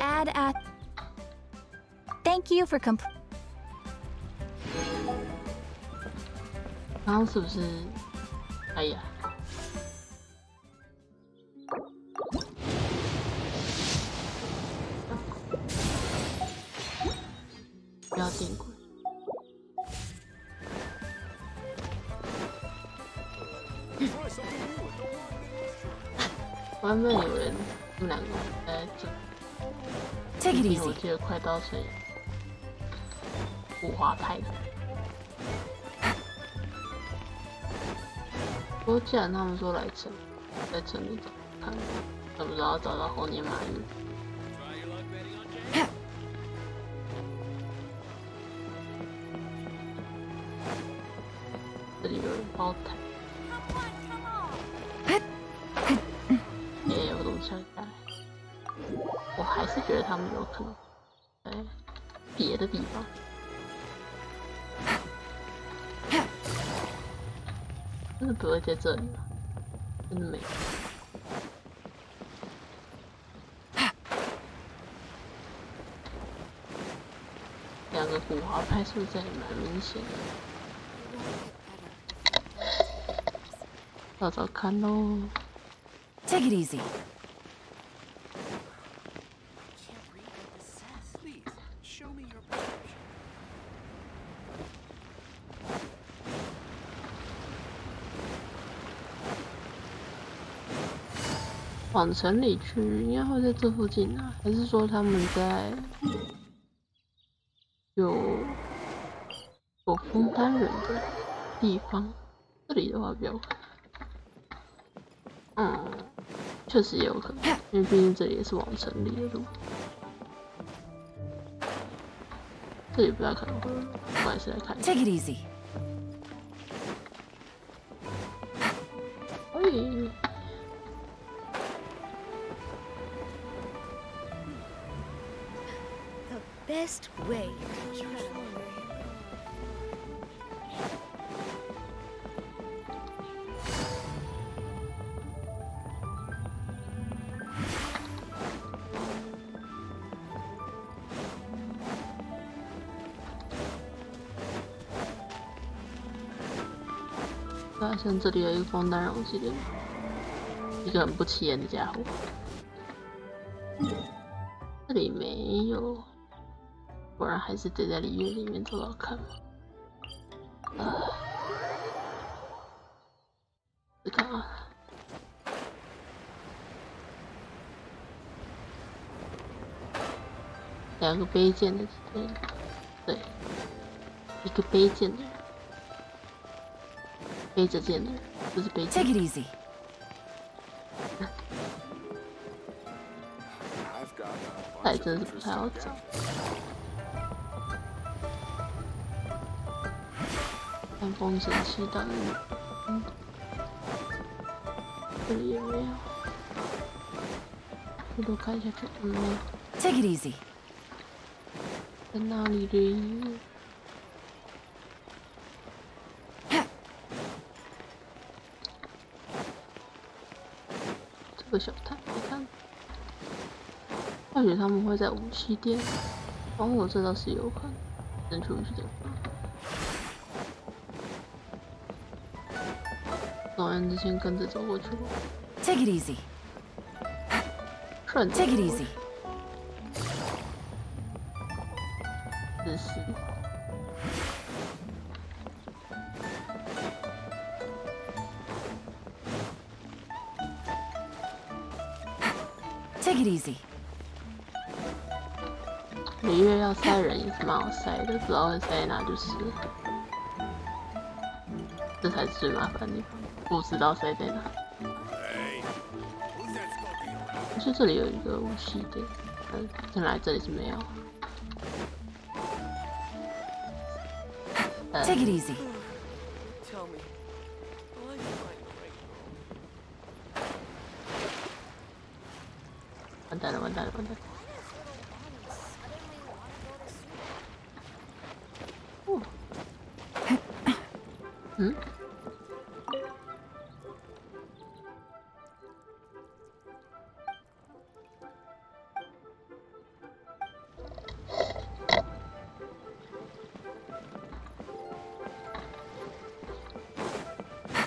Add at. Thank you for comp. 刚刚是不是？哎呀，不要定轨。外面有人，他们两个在这。 Take it 我 easy. 记得快刀成五花派的。不过既然他们说来城，在城里找看，怎么知道找到猴年马月？这里有人包台。是觉得他们有可能在别的地方。真的不会在这里吗？真的没有。两个古华派是不是在蛮明显的？找找看喽。Take it easy. Please, show me your perception. 往城里去，应该会在这附近啊？还是说他们在有枫丹人的地方？这里的话比较可能，确实也有可能，因为毕竟这里也是往城里的路，这里不太可能会有，我还是来看一下。 Take it easy. 哎。 Best way to travel. 发现这里有一个枫丹人，我记得一个很不起眼的家伙。这里没有。 果然还是得在里面找找看嘛。这看啊，两个背剑的人，对，一个背剑的人，背着剑的人，不是背剑。 Take it easy. 还真是不太好找。 看风神器到底，这里也没有，回头看一下去，没有。Take it easy. 在哪里嘞？这个小摊，你看，或许他们会在武器店，哦，我这倒是有可能，扔出去的话。 总而言之，先跟着走过去吧。Take it easy. 顺着。Take it easy. 自私。Take it easy. 每月要塞人也是蛮好塞的，不知道会塞在哪就是。这才是最麻烦的地方。 不知道塞在哪。而且这里有一个武器店，看来这里是没有。Take it easy. 完蛋了，完蛋了，完蛋了！哦，嗯。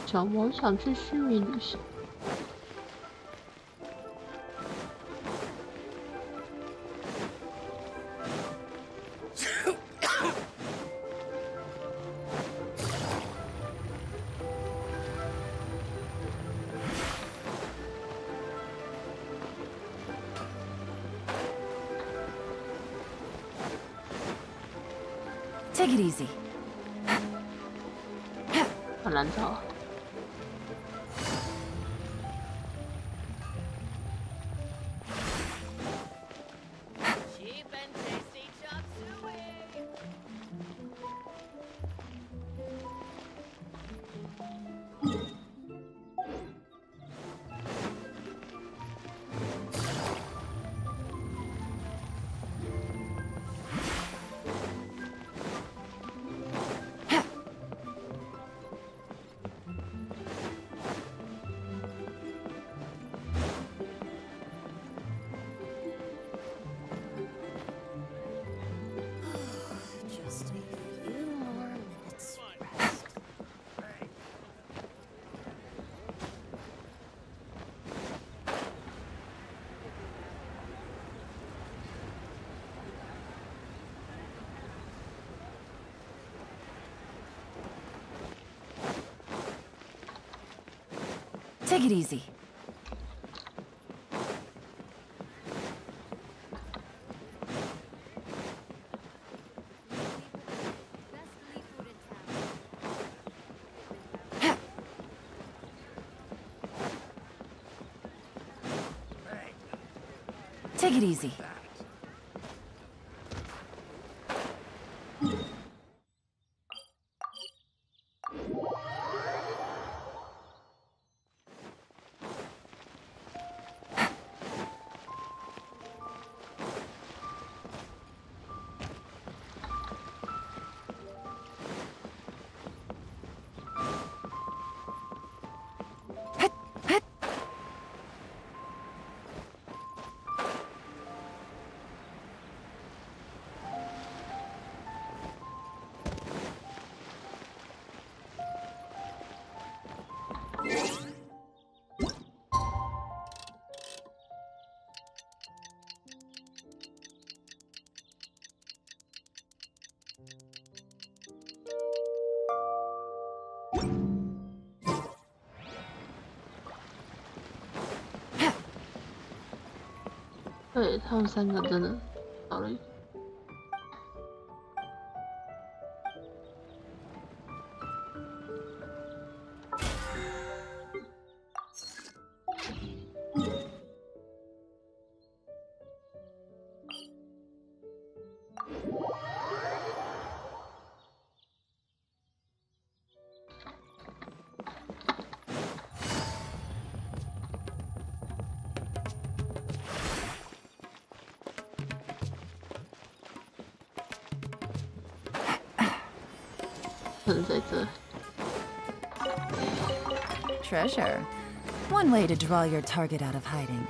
小魔想去虚拟旅行。Take it easy. 好难找。 Take Take it easy. Take it easy.对他们3个真的少了一个。在这。Treasure. One way to draw your target out of hiding.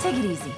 Take it easy.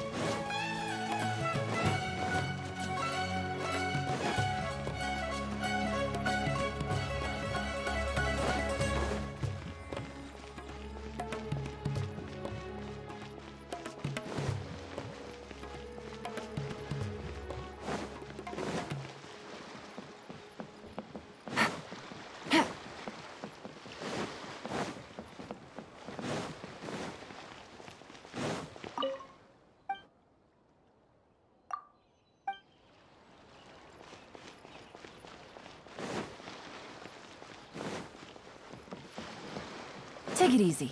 Take it easy.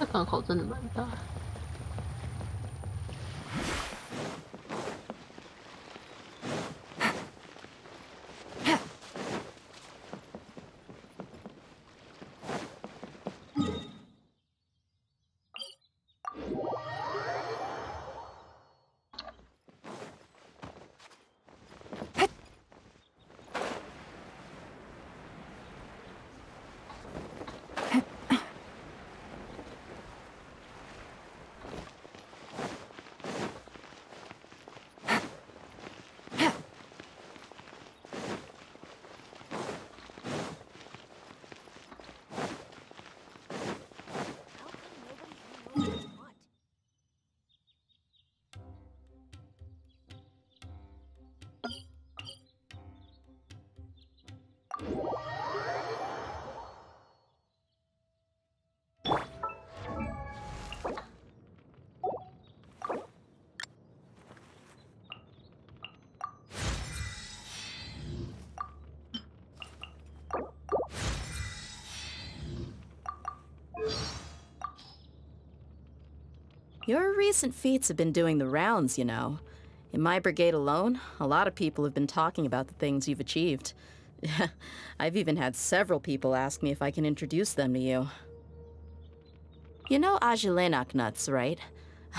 这港口真的蛮大。Your recent feats have been doing the rounds, you know. In my brigade alone, a lot of people have been talking about the things you've achieved. I've even had several people ask me if I can introduce them to you. You know Ajelenak nuts, right?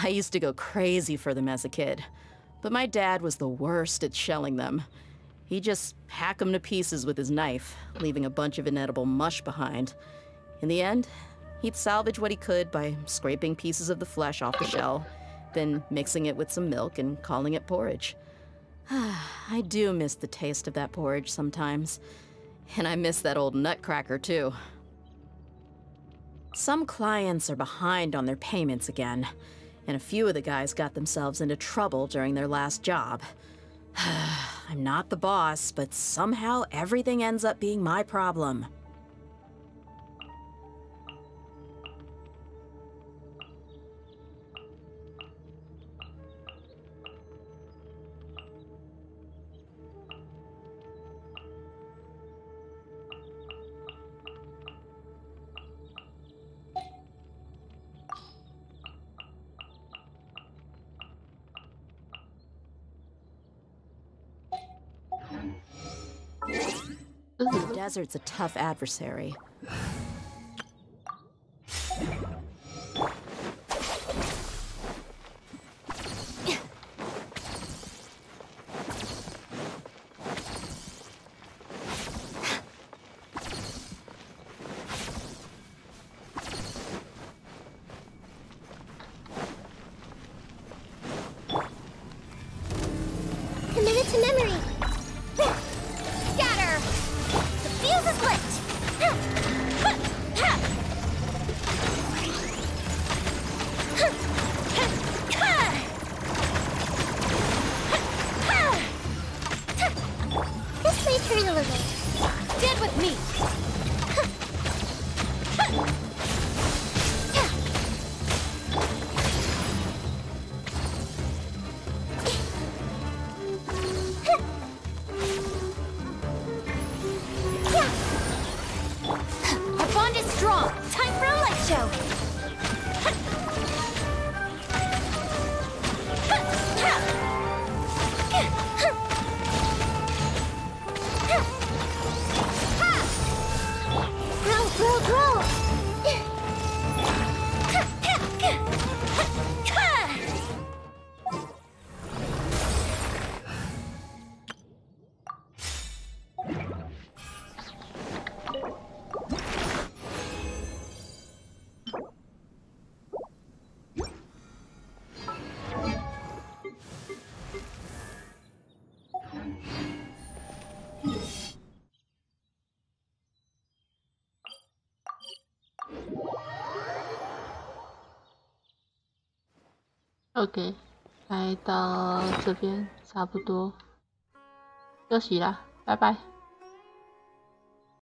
I used to go crazy for them as a kid. But my dad was the worst at shelling them. He'd just hack them to pieces with his knife, leaving a bunch of inedible mush behind. In the end, he'd salvage what he could by scraping pieces of the flesh off the shell, then mixing it with some milk and calling it porridge. I do miss the taste of that porridge sometimes. And I miss that old nutcracker, too. Some clients are behind on their payments again, and a few of the guys got themselves into trouble during their last job. I'm not the boss, but somehow everything ends up being my problem. The desert's a tough adversary. Committed to memory. Scatter. The fuse is lit. This may turn a little. Stand with me. Our bond is strong. Time for a light show. Grow, grow, grow. OK， 来到这边差不多休息啦，拜拜。